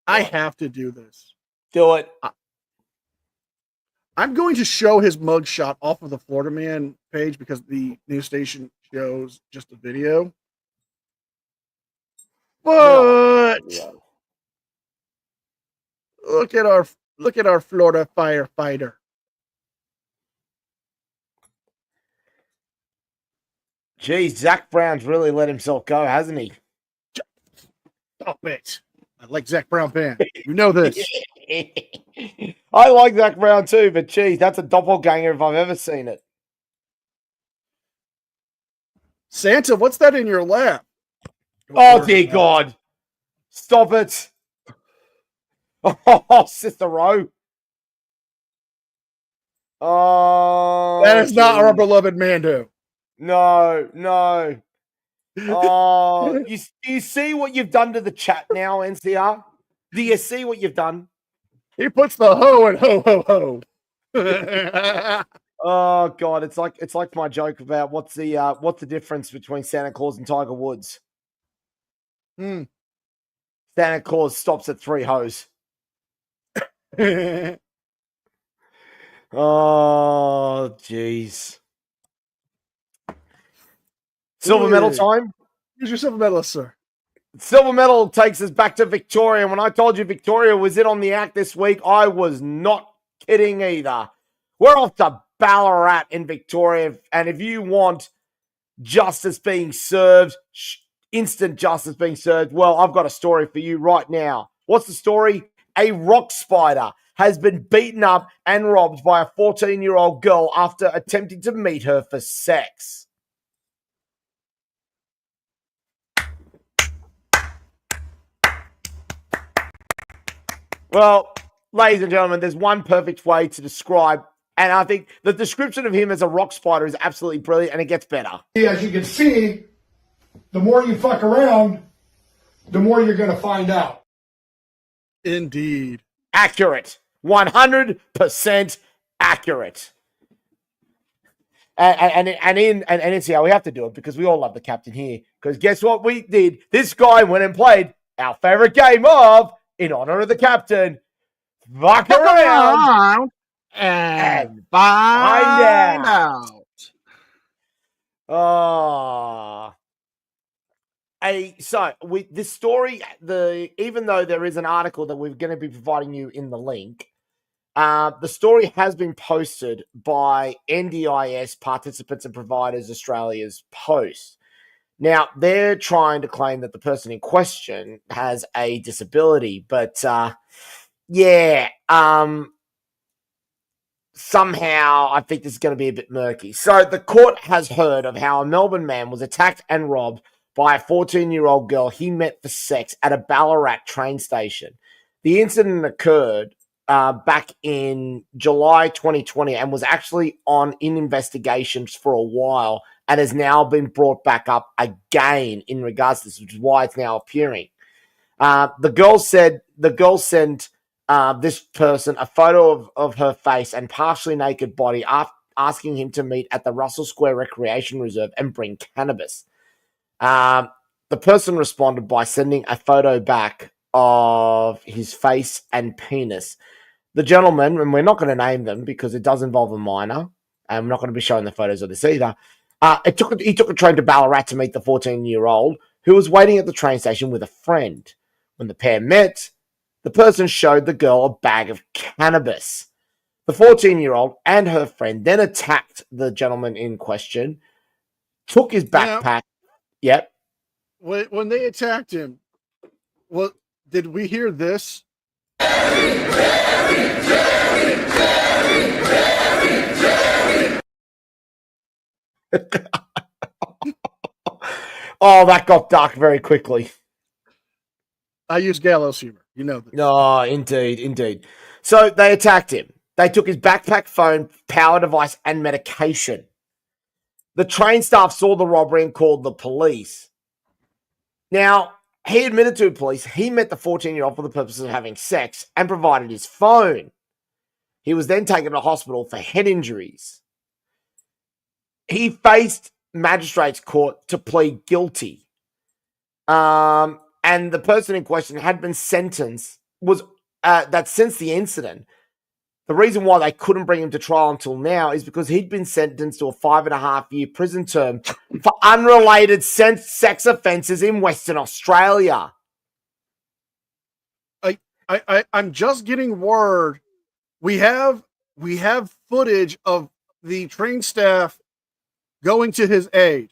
I have to do this. Do it. I'm going to show his mugshot off of the Florida Man page because the news station shows just a video. But look at our Florida firefighter. Geez, Zach Brown's really let himself go, hasn't he? Stop it. I like Zach Brown band. You know this. I like Zach Brown too, but geez, that's a doppelganger if I've ever seen it. Santa, what's that in your lap? Oh, dear God. Stop it. Oh, Cicero. Oh. That is not our beloved Mando. No. Oh, you see what you've done to the chat now, NCR? Do you see what you've done? He puts the ho in ho ho ho. Oh God, it's like my joke about what's the difference between Santa Claus and Tiger Woods. Hmm. Santa Claus stops at 3 hoes. Oh, jeez. Silver medal time. Here's your silver medalist, sir. Silver medal takes us back to Victoria. And when I told you Victoria was in on the act this week, I was not kidding either. We're off to Ballarat in Victoria. And if you want justice being served, instant justice being served, well, I've got a story for you right now. What's the story? A rock spider has been beaten up and robbed by a 14-year-old girl after attempting to meet her for sex. Well, ladies and gentlemen, there's one perfect way to describe, and I think the description of him as a rock spider is absolutely brilliant, and it gets better. As you can see, the more you fuck around, the more you're going to find out. Indeed. Accurate. 100% accurate. And it's how we have to do it because we all love the captain here. Because guess what we did? This guy went and played our favorite game of, in honor of the captain, fuck around and find out. This story, even though there is an article that we're going to be providing you in the link, the story has been posted by NDIS Participants and Providers Australia's Post. Now, they're trying to claim that the person in question has a disability, but somehow I think this is going to be a bit murky. So the court has heard of how a Melbourne man was attacked and robbed by a 14-year-old girl he met for sex at a Ballarat train station. The incident occurred back in July 2020 and was actually in investigations for a while and has now been brought back up again in regards to this, which is why it's now appearing. The girl sent this person a photo of her face and partially naked body, asking him to meet at the Russell Square Recreation Reserve and bring cannabis. The person responded by sending a photo back of his face and penis. The gentleman, and we're not going to name them because it does involve a minor, and we're not going to be showing the photos of this either. He took a train to Ballarat to meet the 14-year-old who was waiting at the train station with a friend. When the pair met, the person showed the girl a bag of cannabis. The 14-year-old and her friend then attacked the gentleman in question, took his backpack. Yep. When they attacked him, did we hear this? Oh, that got dark very quickly. I use gallows humor. You know this. Oh, indeed. So they attacked him. They took his backpack, phone, power device, and medication. The train staff saw the robbery and called the police. Now, he admitted to the police he met the 14-year-old for the purpose of having sex and provided his phone. He was then taken to hospital for head injuries. He faced magistrate's court to plead guilty. And the person in question had been sentenced, that since the incident, the reason why they couldn't bring him to trial until now is because he'd been sentenced to a 5.5-year prison term for unrelated sex offences in Western Australia. I'm just getting word. We have footage of the train staff going to his aid.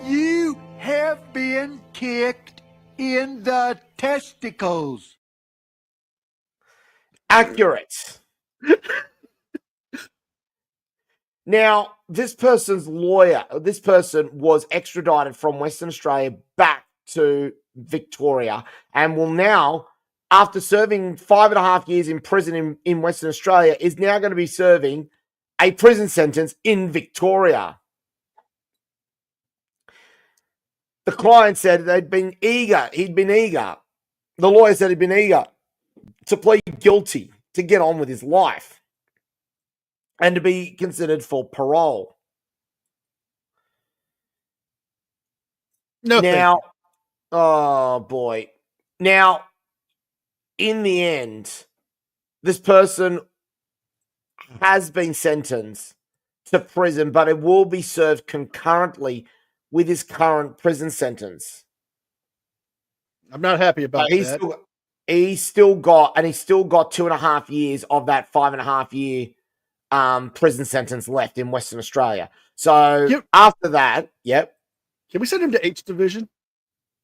You have been kicked in the testicles. Accurate. Now, this person was extradited from Western Australia back to Victoria and will now, after serving 5.5 years in prison in Western Australia, is now going to be serving a prison sentence in Victoria. The client said he'd been eager. The lawyer said he'd been eager to plead guilty to get on with his life. and to be considered for parole. No, now, oh boy. Now, in the end, this person has been sentenced to prison, but it will be served concurrently with his current prison sentence. I'm not happy about that. He's still got 2.5 years of that 5.5 year prison sentence left in Western Australia. So after that, yep. Can we send him to H Division?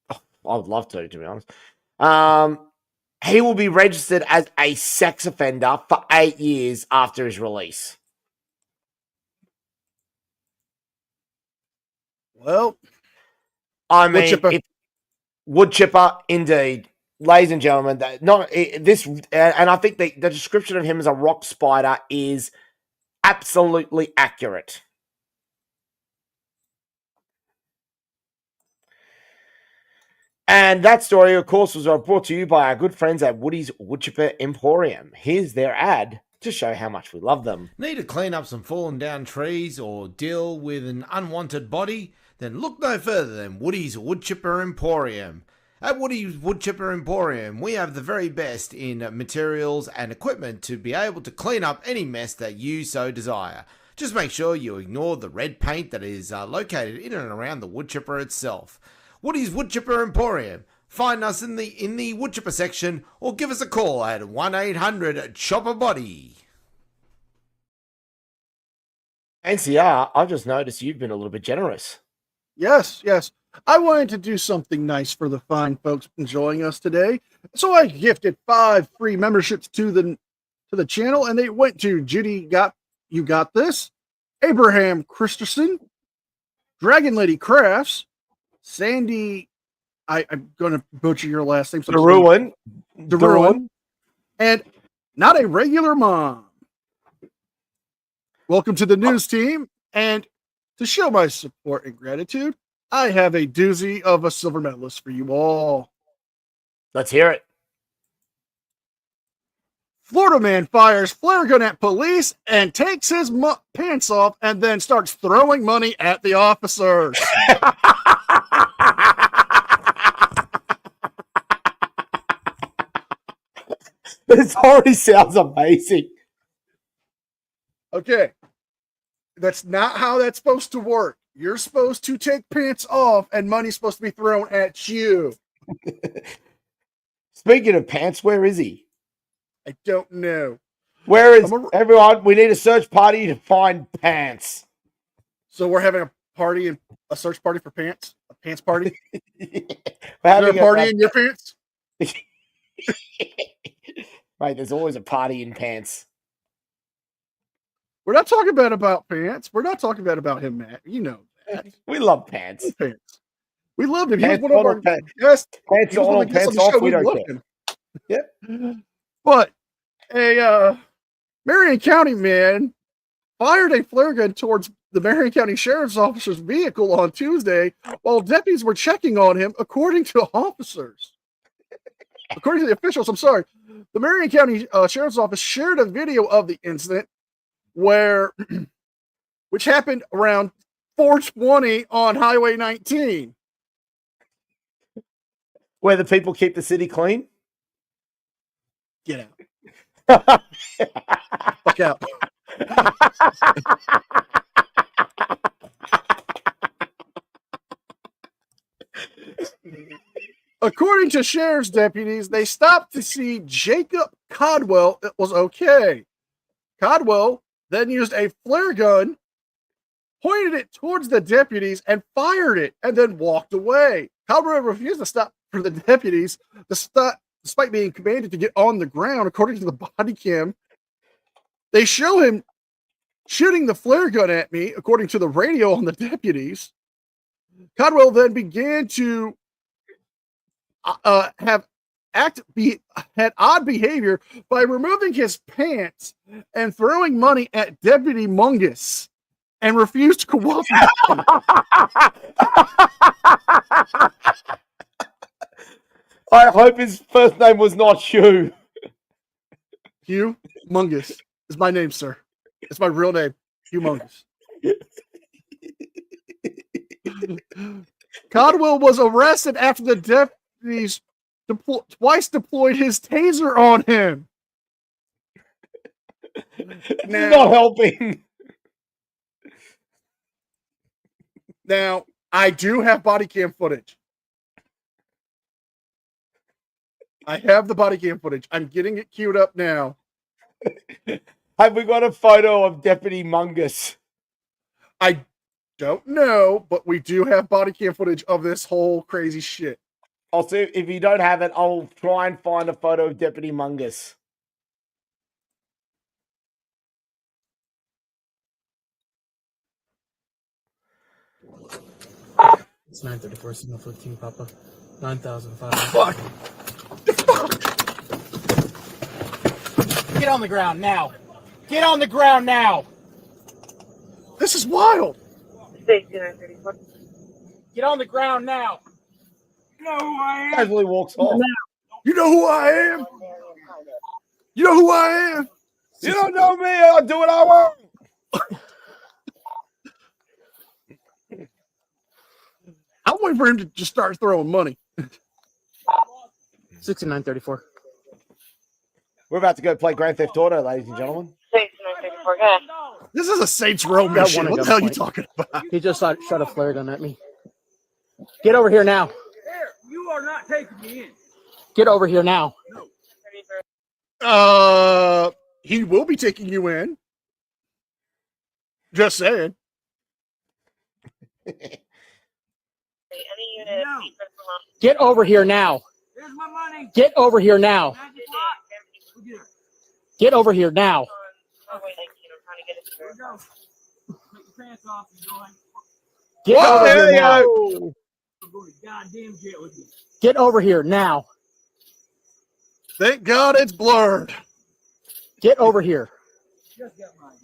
Oh, I would love to be honest. He will be registered as a sex offender for 8 years after his release. Well, I mean, wood chipper, indeed, ladies and gentlemen. And I think the description of him as a rock spider is absolutely accurate. And that story, of course, was brought to you by our good friends at Woody's Woodchipper Emporium. Here's their ad to show how much we love them. Need to clean up some fallen down trees or deal with an unwanted body? Then look no further than Woody's Woodchipper Emporium. At Woody's Woodchipper Emporium, we have the very best in materials and equipment to be able to clean up any mess that you so desire. Just make sure you ignore the red paint that is located in and around the woodchipper itself. Woody's Woodchipper Emporium. Find us in the woodchipper section or give us a call at 1-800-CHOPPER-BODY. NCR, I've just noticed you've been a little bit generous. Yes. I wanted to do something nice for the fine folks enjoying us today. So I gifted 5 free memberships to the channel, and they went to Judy You Got This, Abraham Christensen, Dragon Lady Crafts, Sandy, I'm going to butcher your last name. DeRuin, and Not a Regular Mom. Welcome to the news team, and to show my support and gratitude, I have a doozy of a silver medalist for you all. Let's hear it. Florida man fires flare gun at police and takes his pants off and then starts throwing money at the officers. This already sounds amazing. Okay. That's not how that's supposed to work. You're supposed to take pants off and money's supposed to be thrown at you. Speaking of pants, where is he? I don't know. Where is everyone? We need a search party to find pants. So we're having a party, a search party for pants? A pants party? We're having a party in your pants? Right, there's always a party in pants. We're not talking about pants. We're not talking about him, Matt. You know that. We love pants. We loved him. Pants he was one of our guests. Pants on, pants off, we don't care. Yep. But a Marion County man fired a flare gun towards the Marion County Sheriff's Officer's vehicle on Tuesday while deputies were checking on him, according to officers. According to the officials, the Marion County Sheriff's Office shared a video of the incident which happened around 4:20 on Highway 19. Where the people keep the city clean? Get out. Fuck out. According to sheriff's deputies, they stopped to see Jacob Codwell. It was okay. Codwell then used a flare gun, pointed it towards the deputies, and fired it, and then walked away. Codwell refused to stop for the deputies, despite being commanded to get on the ground. According to the body cam, they show him shooting the flare gun at me, according to the radio on the deputies. Codwell then began to had odd behavior by removing his pants and throwing money at Deputy Mungus and refused to cooperate. I hope his first name was not Hugh. Hugh Mungus is my name, sir. It's my real name. Humongous. Codwell was arrested after the deputies twice deployed his taser on him. Not helping. Now, I do have body cam footage. I have the body cam footage. I'm getting it queued up now. Have we got a photo of Deputy Mungus? I don't know, but we do have body cam footage of this whole crazy shit. I'll see if you don't have it. I'll try and find a photo of Deputy Mungus. It's 9:34, signal 15, Papa. 9,500. Fuck! Get on the ground now! Get on the ground now! This is wild! Get on the ground now! You know who I am? Casually walks off. You know who I am? You know who I am? You don't know me. I'll do what I want. I'm waiting for him to just start throwing money. 6934. We're about to go play Grand Theft Auto, ladies and gentlemen. 6934, go. This is a Saints Row mission. What the hell are you talking about? He just shot a flare gun at me. Get over here now. You are not taking me in. Get over here now. He will be taking you in. Just saying. Get over here now. Here's my money. Get over here now. Get over here now. Put your pants off and join. Get over here now. I'm going to goddamn jail with you. Get over here now. Thank God it's blurred. Get over here.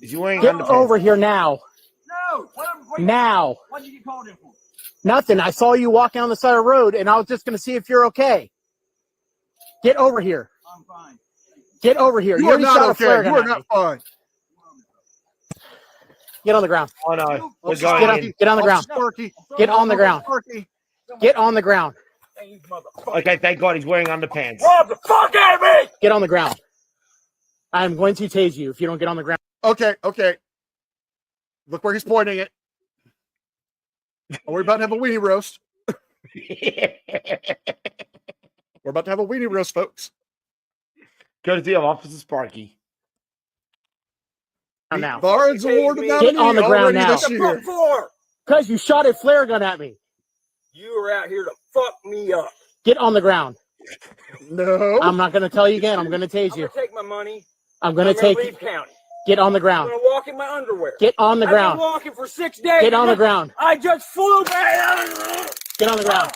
Is he wearing Get underpants? over here now. No. Now. What did you get called in for? Nothing. I saw you walking on the side of the road, and I was just going to see if you're okay. Get over here. I'm fine. Get over here. You are already not shot a okay. flare gun You are at not me. fine. Get on the ground. Oh no. We're Get on, going in. get on the ground. Sparky. Get on the ground. Sparky. Get on the ground. Okay, thank God he's wearing underpants. Rob the fuck out of me! Get on the ground. I'm going to tase you if you don't get on the ground. Okay. Look where he's pointing it. We're about to have a weenie roast. We're about to have a weenie roast, folks. Courtesy of Officer Sparky. Now. Barnes Award Get on the ground now. this year. Because you shot a flare gun at me. You were out here to fuck me up. Get on the ground. No. I'm not going to tell you again. I'm going to tase you. I'm gonna take my money. I'm going to take leave county. Get on the I'm ground. gonna walk in my underwear. Get on the I've been ground. walking for 6 days. Get on the ground. I just flew back. Get on the ground.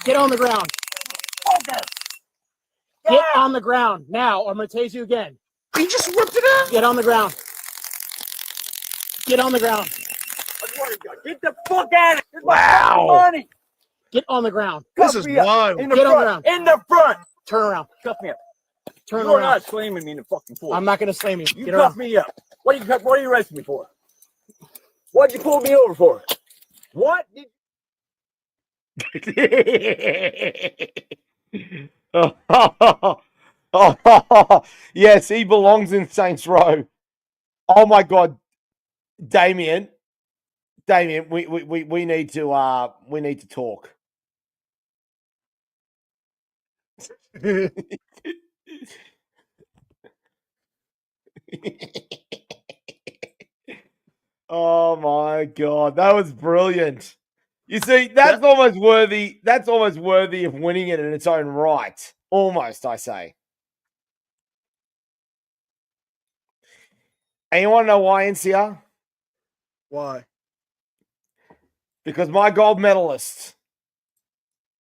Get on the ground. Get on the ground. Now, I'm going to tase you again. He just ripped it out. Get on the ground. Get on the ground. Get the fuck out of here. Wow. Money. Get on the ground. This is wild. In the Get on the front. ground. In the front. Turn around. Cuff me up. Turn You're around. not slamming me in the fucking floor. I'm not going to slam you. You Get cuff around. me up. What are you arresting me for? What'd you pull me over for? What did Yes, he belongs in Saints Row. Oh my God, Damien, we need to talk. Oh my God, that was brilliant. You see, that's almost worthy. That's almost worthy of winning it in its own right. Almost, I say. And you want to know why, NCR? Why? Because my gold medalist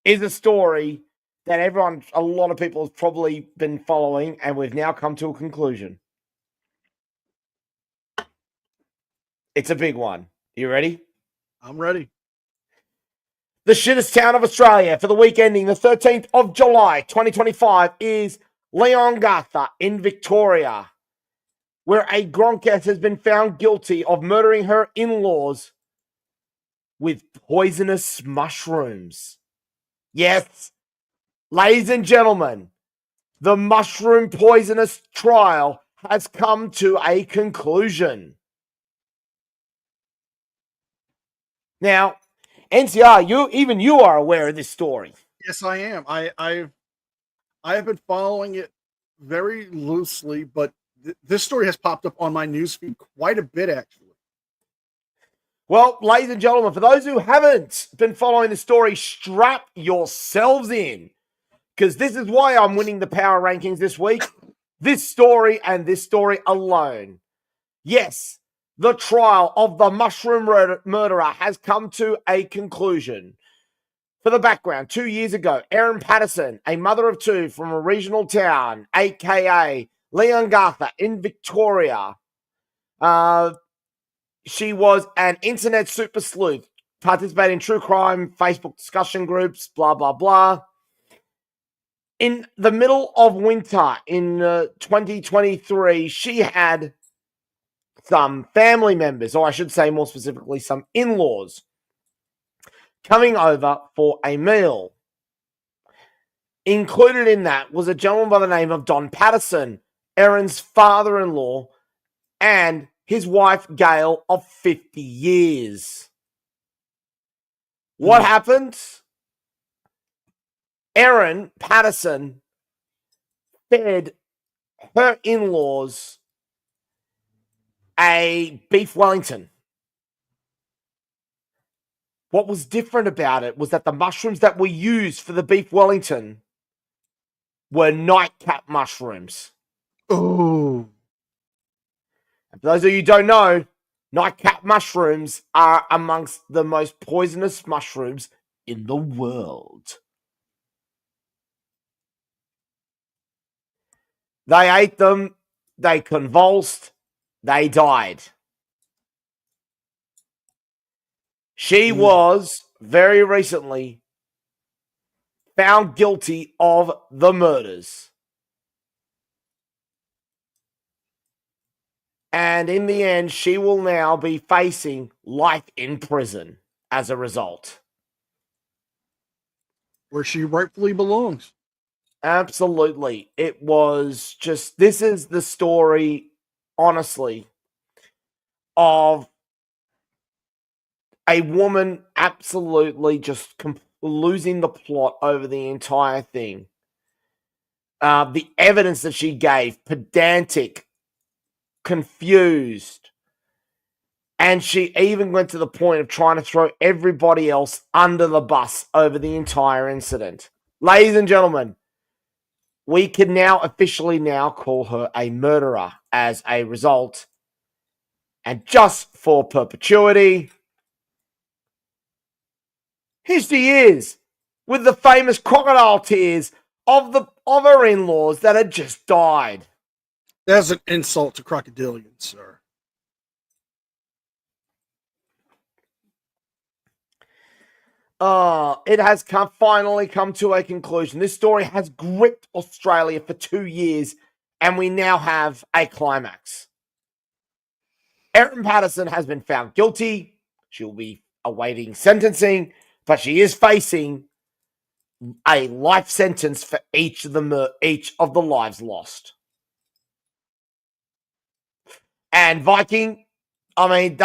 is a story that a lot of people have probably been following, and we've now come to a conclusion. It's a big one. You ready? I'm ready. The shittest town of Australia for the week ending the 13th of July, 2025 is Leongatha in Victoria. where a Gronkess has been found guilty of murdering her in-laws with poisonous mushrooms. Yes, ladies and gentlemen, the mushroom poisonous trial has come to a conclusion. Now, NCR, you are aware of this story. Yes, I am. I have been following it very loosely, but this story has popped up on my newsfeed quite a bit, actually. Well, ladies and gentlemen, for those who haven't been following the story, strap yourselves in, because this is why I'm winning the power rankings this week. This story and this story alone. Yes, the trial of the mushroom murderer has come to a conclusion. For the background, 2 years ago, Erin Patterson, a mother of two from a regional town, aka Leongatha in Victoria, she was an internet super sleuth, participating in true crime, Facebook discussion groups, blah, blah, blah. In the middle of winter in 2023, she had some family members, or I should say more specifically, some in-laws, coming over for a meal. Included in that was a gentleman by the name of Don Patterson, Erin's father-in-law, and his wife, Gail, of 50 years. What happened? Erin Patterson fed her in-laws a beef Wellington. What was different about it was that the mushrooms that were used for the beef Wellington were nightcap mushrooms. Oh. And for those of you who don't know, nightcap mushrooms are amongst the most poisonous mushrooms in the world. They ate them, they convulsed, they died. She was very recently found guilty of the murders. And in the end, she will now be facing life in prison as a result. Where she rightfully belongs. Absolutely. It was just, this is the story, honestly, of a woman absolutely just losing the plot over the entire thing. The evidence that she gave, pedantic, confused, and she even went to the point of trying to throw everybody else under the bus over the entire incident. Ladies and gentlemen, we can now officially now call her a murderer as a result. And just for perpetuity, here she is with the famous crocodile tears of her in-laws that had just died. That's an insult to crocodilians, sir. It has finally come to a conclusion. This story has gripped Australia for 2 years, and we now have a climax. Erin Patterson has been found guilty. She will be awaiting sentencing, but she is facing a life sentence for each of the lives lost. And Viking, I mean,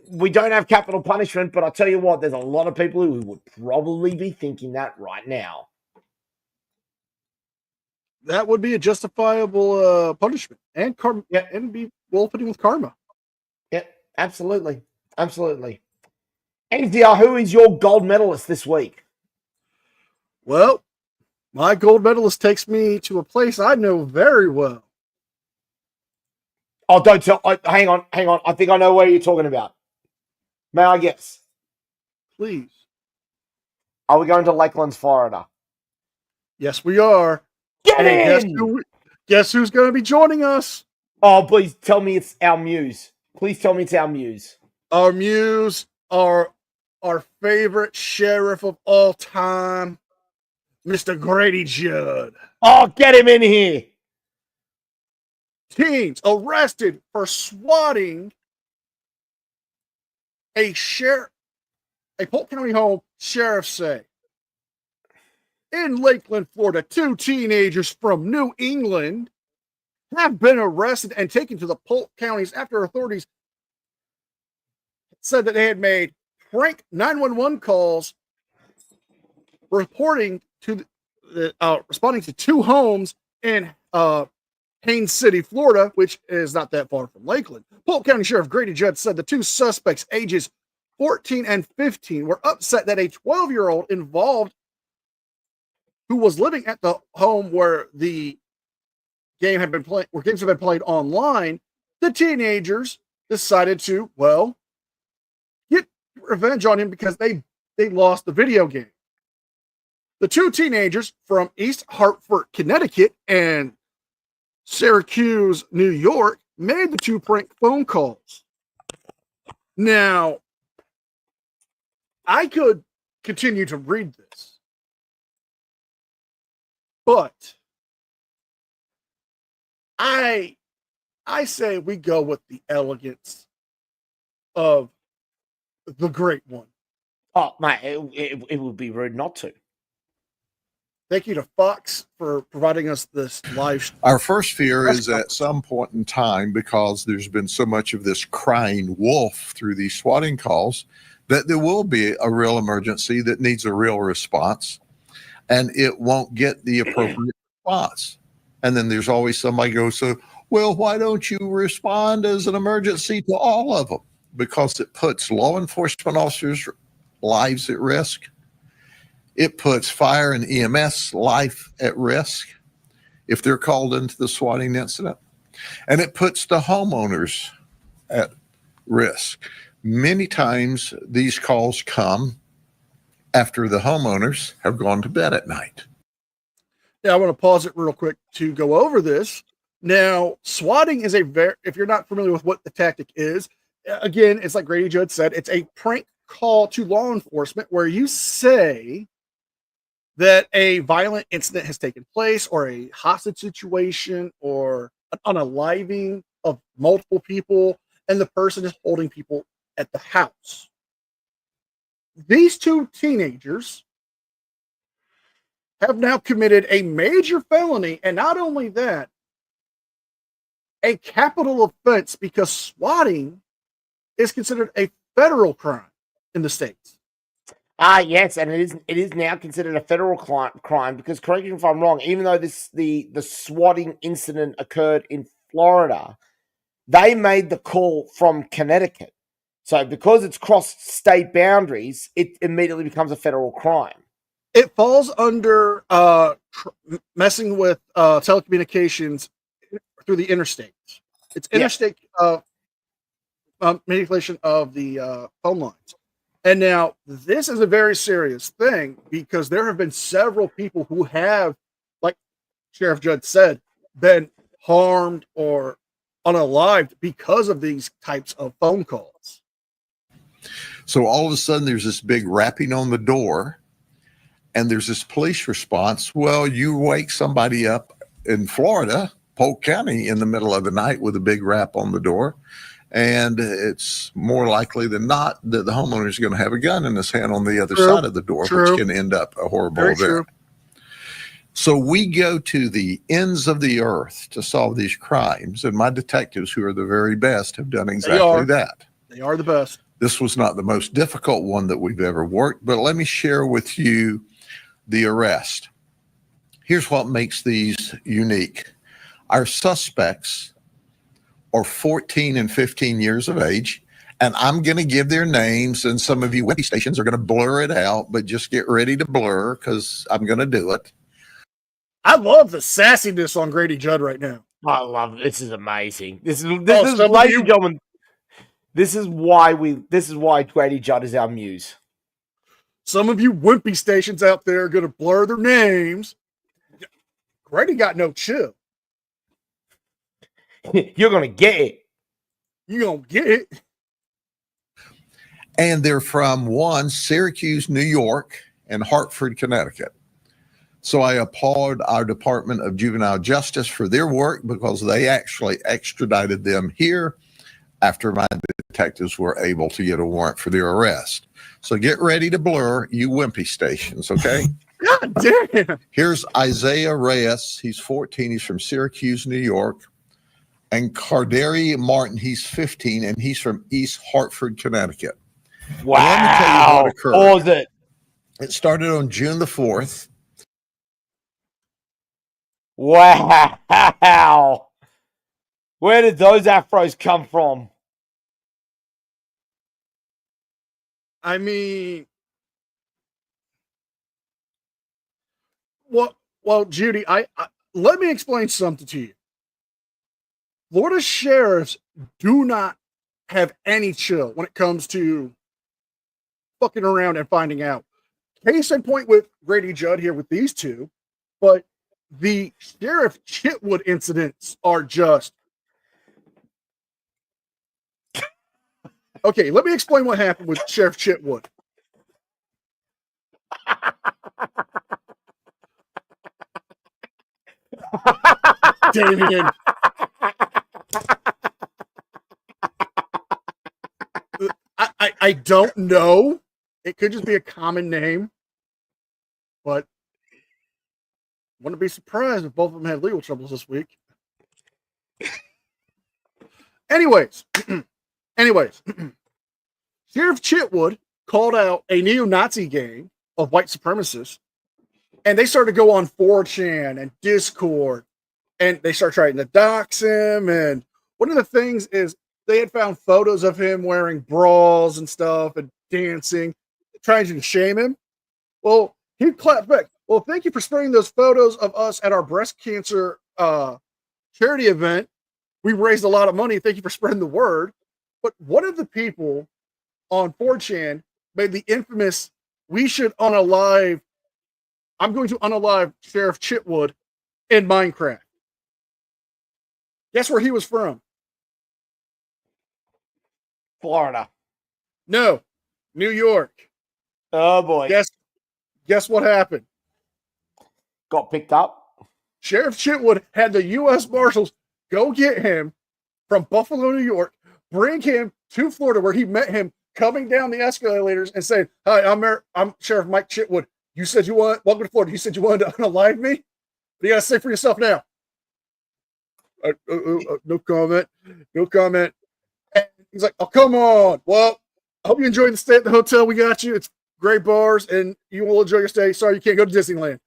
we don't have capital punishment, but I'll tell you what, there's a lot of people who would probably be thinking that right now. That would be a justifiable punishment and and be well fitting with karma. Yeah, absolutely. Absolutely. NCR, who is your gold medalist this week? Well, my gold medalist takes me to a place I know very well. Oh, don't tell. Hang on. I think I know what you're talking about. May I guess? Please. Are we going to Lakelands, Florida? Yes, we are. Get in! Guess who's going to be joining us? Oh, please tell me it's our muse. Please tell me it's our muse. Our muse, our favorite sheriff of all time, Mr. Grady Judd. Oh, get him in here. teens arrested for swatting a Polk County home, sheriffs say. In Lakeland, Florida, 2 teenagers from New England have been arrested and taken to the Polk counties after authorities said that they had made prank 911 calls responding to 2 homes in Haines City, Florida, which is not that far from Lakeland. Polk County Sheriff Grady Judd said the 2 suspects, ages 14 and 15, were upset that a 12-year-old involved who was living at the home where the game had been played, where games have been played online. The teenagers decided to, get revenge on him because they lost the video game. The 2 teenagers from East Hartford, Connecticut, and Syracuse, New York, made the 2 prank phone calls. Now, I could continue to read this, but I say we go with the elegance of the great one. Oh, mate, it would be rude not to. Thank you to Fox for providing us this live. Our first fear is at some point in time, because there's been so much of this crying wolf through these swatting calls, that there will be a real emergency that needs a real response, and it won't get the appropriate response. And then there's always somebody goes, so, well, why don't you respond as an emergency to all of them? Because it puts law enforcement officers' lives at risk. It puts fire and EMS life at risk if they're called into the swatting incident. And it puts the homeowners at risk. Many times these calls come after the homeowners have gone to bed at night. Now, I want to pause it real quick to go over this. Now, swatting is if you're not familiar with what the tactic is, again, it's like Grady Judd said, it's a prank call to law enforcement where you say that a violent incident has taken place, or a hostage situation, or an unaliving of multiple people, and the person is holding people at the house. These 2 teenagers have now committed a major felony, and not only that, a capital offense, because swatting is considered a federal crime in the States. Yes, and it is now considered a federal crime because, correct me if I'm wrong, even though the swatting incident occurred in Florida, they made the call from Connecticut. So because it's crossed state boundaries, it immediately becomes a federal crime. It falls under messing with telecommunications through the interstate. It's interstate manipulation of the phone lines. And now this is a very serious thing, because there have been several people who have, like Sheriff Judd said, been harmed or unalived because of these types of phone calls. So all of a sudden there's this big rapping on the door, and there's this police response. Well, you wake somebody up in Florida, Polk County, in the middle of the night with a big rap on the door. And it's more likely than not that the homeowner is going to have a gun in his hand on the other side of the door, which can end up a horrible event. So we go to the ends of the earth to solve these crimes. And my detectives, who are the very best, have done exactly that. They are the best. This was not the most difficult one that we've ever worked, but let me share with you the arrest. Here's what makes these unique. Our suspects are 14 and 15 years of age, and I'm going to give their names, and some of you webby stations are going to blur it out, but just get ready to blur, because I'm going to do it. I love the sassiness on Grady Judd right now. I love it. This is amazing. This is ladies and gentlemen, this is why Grady Judd is our muse. Some of you wimpy stations out there are going to blur their names. Grady got no chill. You're going to get it. You're going to get it. And they're from Syracuse, New York, and Hartford, Connecticut. So I applaud our Department of Juvenile Justice for their work because they actually extradited them here after my detectives were able to get a warrant for their arrest. So get ready to blur, you wimpy stations, okay? God damn. Here's Isaiah Reyes. He's 14. He's from Syracuse, New York. And Carderi Martin, he's 15, and he's from East Hartford, Connecticut. Wow. Let me tell you what occurred. Pause it. It started on June the 4th. Wow. Where did those afros come from? I mean, well, Judy, I let me explain something to you. Florida sheriffs do not have any chill when it comes to fucking around and finding out. Case in point with Grady Judd here with these two, but the Sheriff Chitwood incidents are just... Okay, let me explain what happened with Sheriff Chitwood. Damien. I don't know. It could just be a common name, but wouldn't be surprised if both of them had legal troubles this week. Anyways, Sheriff Chitwood called out a neo-Nazi gang of white supremacists, and they started to go on 4chan and Discord, and they started trying to dox him. And one of the things is they had found photos of him wearing bras and stuff and dancing, trying to shame him. Well, he clapped back. Well, thank you for spreading those photos of us at our breast cancer charity event. We raised a lot of money. Thank you for spreading the word. But one of the people on 4chan made the infamous, we should unalive, I'm going to unalive Sheriff Chitwood in Minecraft. Guess where he was from? Florida. No, New York. Oh boy. Guess what happened? Got picked up. Sheriff Chitwood had the U.S. Marshals go get him from Buffalo, New York, bring him to Florida, where he met him coming down the escalators and saying, "Hi, I'm Sheriff Mike Chitwood. You said you want, welcome to Florida. You said you wanted to unalive me. What do you got to say for yourself now?" No comment. No comment. And he's like, "Oh, come on. Well, I hope you enjoyed the stay at the hotel. We got you. It's great bars, and you will enjoy your stay. Sorry, you can't go to Disneyland."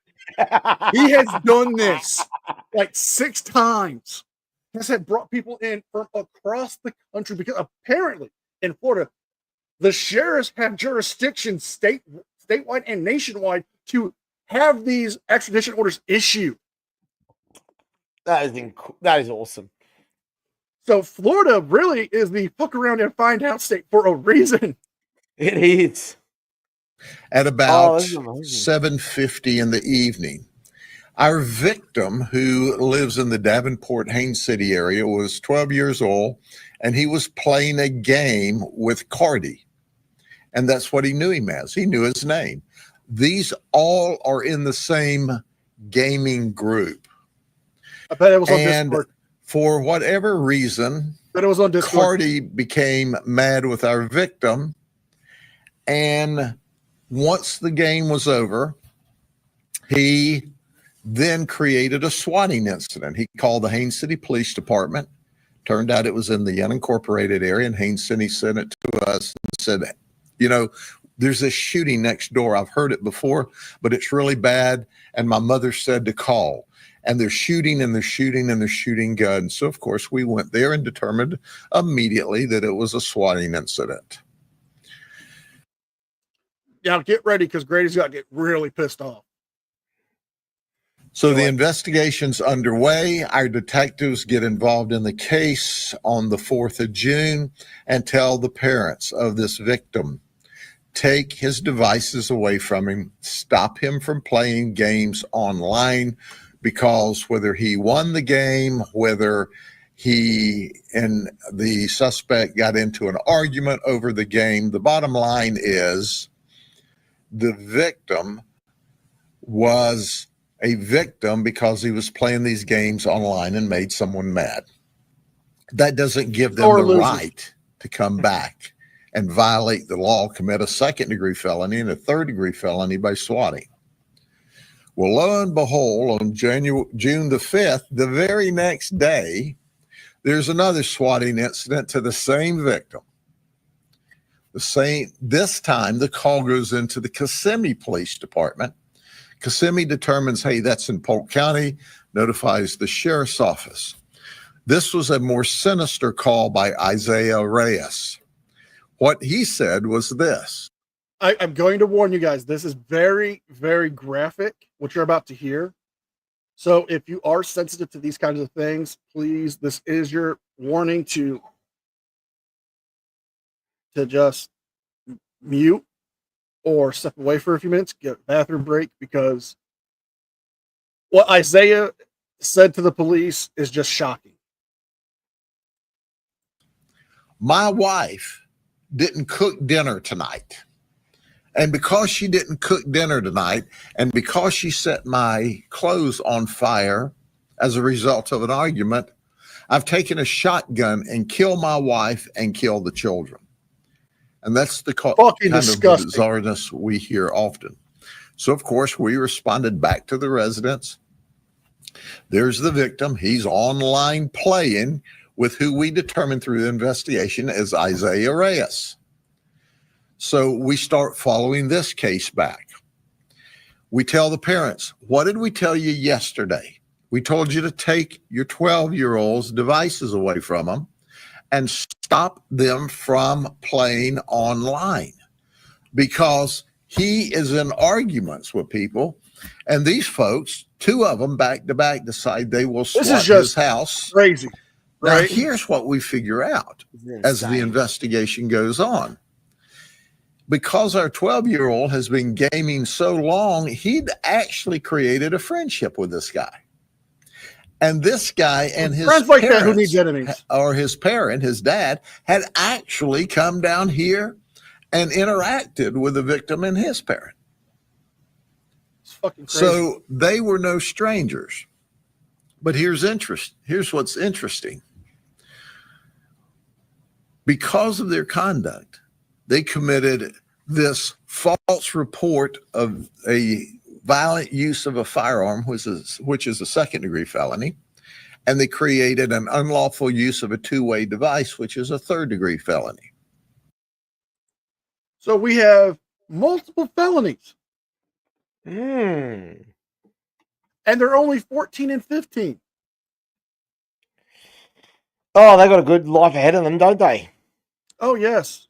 He has done this like 6 times. He has had brought people in from across the country because apparently in Florida, the sheriffs have jurisdiction statewide and nationwide to have these extradition orders issued. That is awesome. So Florida really is the fuck around and find out state for a reason. It is. At about 7:50 in the evening, our victim, who lives in the Davenport, Haines City area, was 12 years old, and he was playing a game with Cardi. And that's what he knew him as. He knew his name. These all are in the same gaming group. I bet it was on Discord. For whatever reason, but it was on Discord. Cardi became mad with our victim, and once the game was over, he then created a swatting incident. He called the Haines City Police Department. Turned out it was in the unincorporated area, and Haines City sent it to us and said, "You know, there's this shooting next door. I've heard it before, but it's really bad, and my mother said to call. And they're shooting and they're shooting and they're shooting guns." So, of course, we went there and determined immediately that it was a swatting incident. Now, get ready, because Grady's got to get really pissed off. So the investigation's underway. Our detectives get involved in the case on the 4th of June and tell the parents of this victim, take his devices away from him, stop him from playing games online, because whether he won the game, whether he and the suspect got into an argument over the game, the bottom line is the victim was a victim because he was playing these games online and made someone mad. That doesn't give them the right to come back and violate the law, commit a second-degree felony and a third-degree felony by swatting. Well, lo and behold, on June the 5th, the very next day, there's another swatting incident to the same victim. This time, the call goes into the Kissimmee Police Department. Kissimmee determines, hey, that's in Polk County, notifies the sheriff's office. This was a more sinister call by Isaiah Reyes. What he said was this. I'm going to warn you guys, this is very, very graphic, what you're about to hear. So if you are sensitive to these kinds of things, please, this is your warning to just mute or step away for a few minutes, get a bathroom break, because what Isaiah said to the police is just shocking. My wife didn't cook dinner tonight. And because she didn't cook dinner tonight, and because she set my clothes on fire as a result of an argument, I've taken a shotgun and killed my wife and killed the children. And that's the kind of bizarreness we hear often. So, of course, we responded back to the residents. There's the victim. He's online playing with who we determined through the investigation as Isaiah Reyes. So we start following this case back. We tell the parents, what did we tell you yesterday? We told you to take your 12-year-old's devices away from them and stop them from playing online, because he is in arguments with people. And these folks, two of them back to back, decide they will swat his house. Crazy. Now, Right? here's what we figure out as the investigation goes on. Because our 12-year-old has been gaming so long, he'd actually created a friendship with this guy. And this guy and his friends like parents, that who needs enemies, or his parent, his dad, had actually come down here and interacted with the victim and his parent. It's fucking crazy. So they were no strangers. But here's what's interesting. Because of their conduct, they committed this false report of a violent use of a firearm, which is a second-degree felony, and they created an unlawful use of a two-way device, which is a third-degree felony. So we have multiple felonies. Hmm. And they're only 14 and 15. Oh, they got a good life ahead of them, don't they? Oh, yes.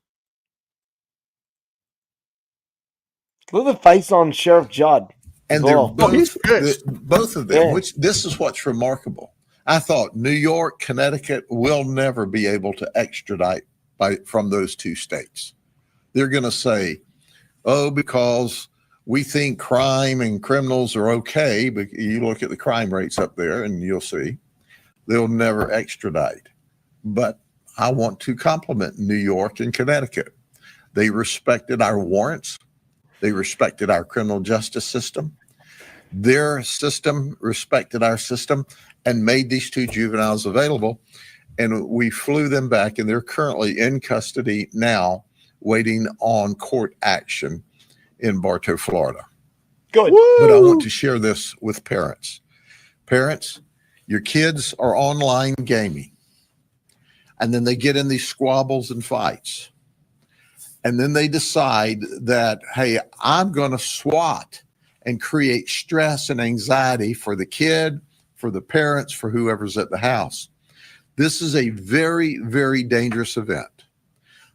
Look at the face on Sheriff Judd. And they're both of them, which this is what's remarkable. I thought New York, Connecticut will never be able to extradite from those two states. They're going to say, oh, because we think crime and criminals are okay, but you look at the crime rates up there and you'll see they'll never extradite. But I want to compliment New York and Connecticut. They respected our warrants. They respected our criminal justice system. Their system respected our system and made these two juveniles available. And we flew them back, and they're currently in custody now, waiting on court action in Bartow, Florida. Good. But I want to share this with parents. Parents, your kids are online gaming, and then they get in these squabbles and fights. And then they decide that, hey, I'm going to swat and create stress and anxiety for the kid, for the parents, for whoever's at the house. This is a very, very dangerous event.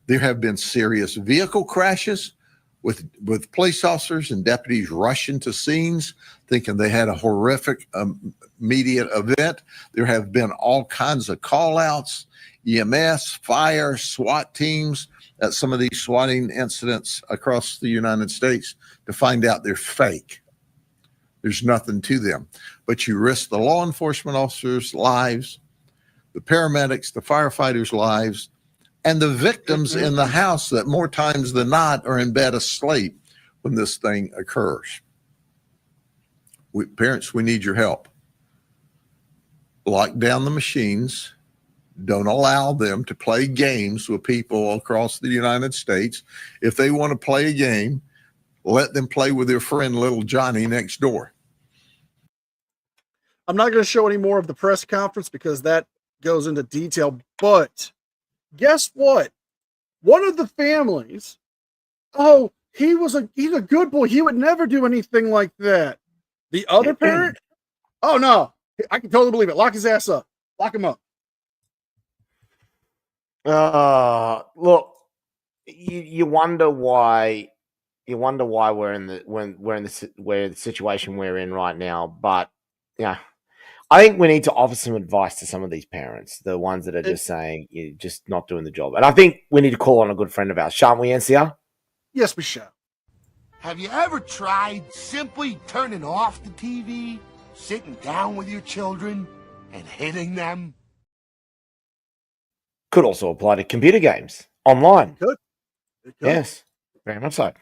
There have been serious vehicle crashes with police officers and deputies rushing to scenes thinking they had a horrific immediate event. There have been all kinds of call-outs, EMS, fire, SWAT teams at some of these swatting incidents across the United States to find out they're fake. There's nothing to them. But you risk the law enforcement officers' lives, the paramedics, the firefighters' lives, and the victims in the house that more times than not are in bed asleep when this thing occurs. Parents, we need your help. Lock down the machines. Don't allow them to play games with people across the United States. If they want to play a game, let them play with their friend little Johnny next door. I'm not going to show any more of the press conference because that goes into detail. But guess what? One of the families, he's a good boy. He would never do anything like that. The other parent, oh no, I can totally believe it. Lock his ass up. Lock him up. Look, you wonder why we're in the situation we're in right now. But yeah, I think we need to offer some advice to some of these parents, the ones that are just saying you're just not doing the job. And I think we need to call on a good friend of ours, shan't we, NCR? Yes, we shall. Have you ever tried simply turning off the TV, sitting down with your children, and hitting them? Could also apply to computer games online. It could. Yes, very much so.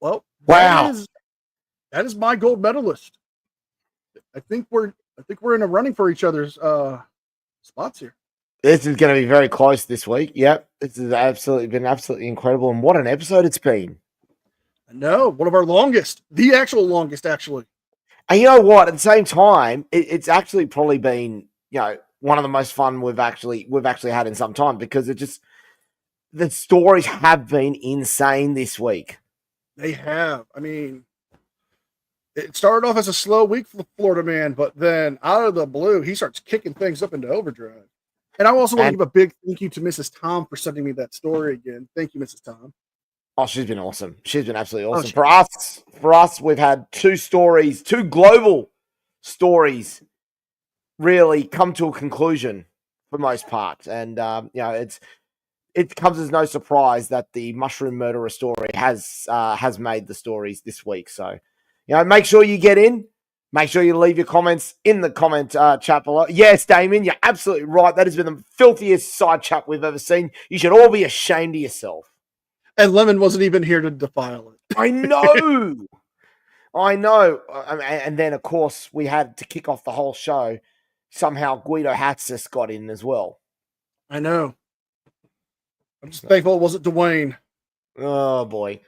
Well, wow, that is my gold medalist. I think we're in a running for each other's spots here. This is going to be very close this week. Yep, this has been absolutely incredible, and what an episode it's been. No, one of our longest, the actual longest, actually. And you know what? At the same time, it's actually probably been, one of the most fun we've actually had in some time, because the stories have been insane this week. They have. I mean, it started off as a slow week for the Florida man, but then out of the blue, he starts kicking things up into overdrive. And I also want to give a big thank you to Mrs. Tom for sending me that story again. Thank you, Mrs. Tom. Oh, she's been awesome. She's been absolutely awesome. For us, we've had two global stories really come to a conclusion for the most part. And, it comes as no surprise that the mushroom murderer story has made the stories this week. So, make sure you get in. Make sure you leave your comments in the comment chat below. Yes, Damien, you're absolutely right. That has been the filthiest side chat we've ever seen. You should all be ashamed of yourself. And Lemon wasn't even here to defile it. I know. I know. And then, of course, we had to kick off the whole show. Somehow Guido Hatzis got in as well. I know. I'm just thankful it wasn't Dwayne. Oh, boy.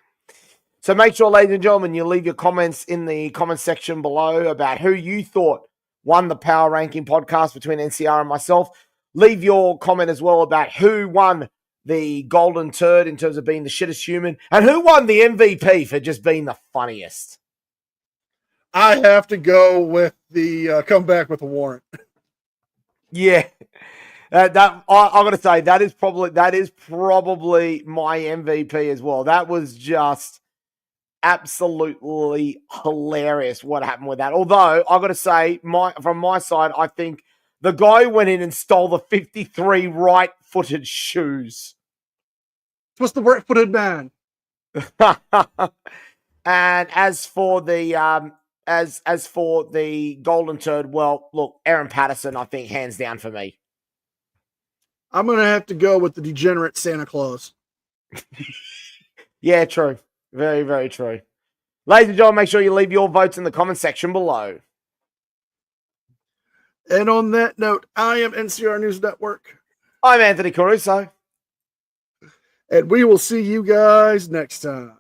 So make sure, ladies and gentlemen, you leave your comments in the comment section below about who you thought won the Power Ranking podcast between NCR and myself. Leave your comment as well about who won the golden turd in terms of being the shittest human, and who won the MVP for just being the funniest. I have to go with the comeback with a warrant. Yeah, I'm going to say that is probably my MVP as well. That was just absolutely hilarious what happened with that. Although I got to say, from my side, I think the guy went in and stole the 53 right-footed shoes. What's the right-footed man? And as for the as for the golden turd, well, look, Aaron Patterson, I think, hands down for me. I'm going to have to go with the degenerate Santa Claus. Yeah, true. Very, very true. Ladies and gentlemen, make sure you leave your votes in the comment section below. And on that note, I am NCR News Network. I'm Anthony Caruso. And we will see you guys next time.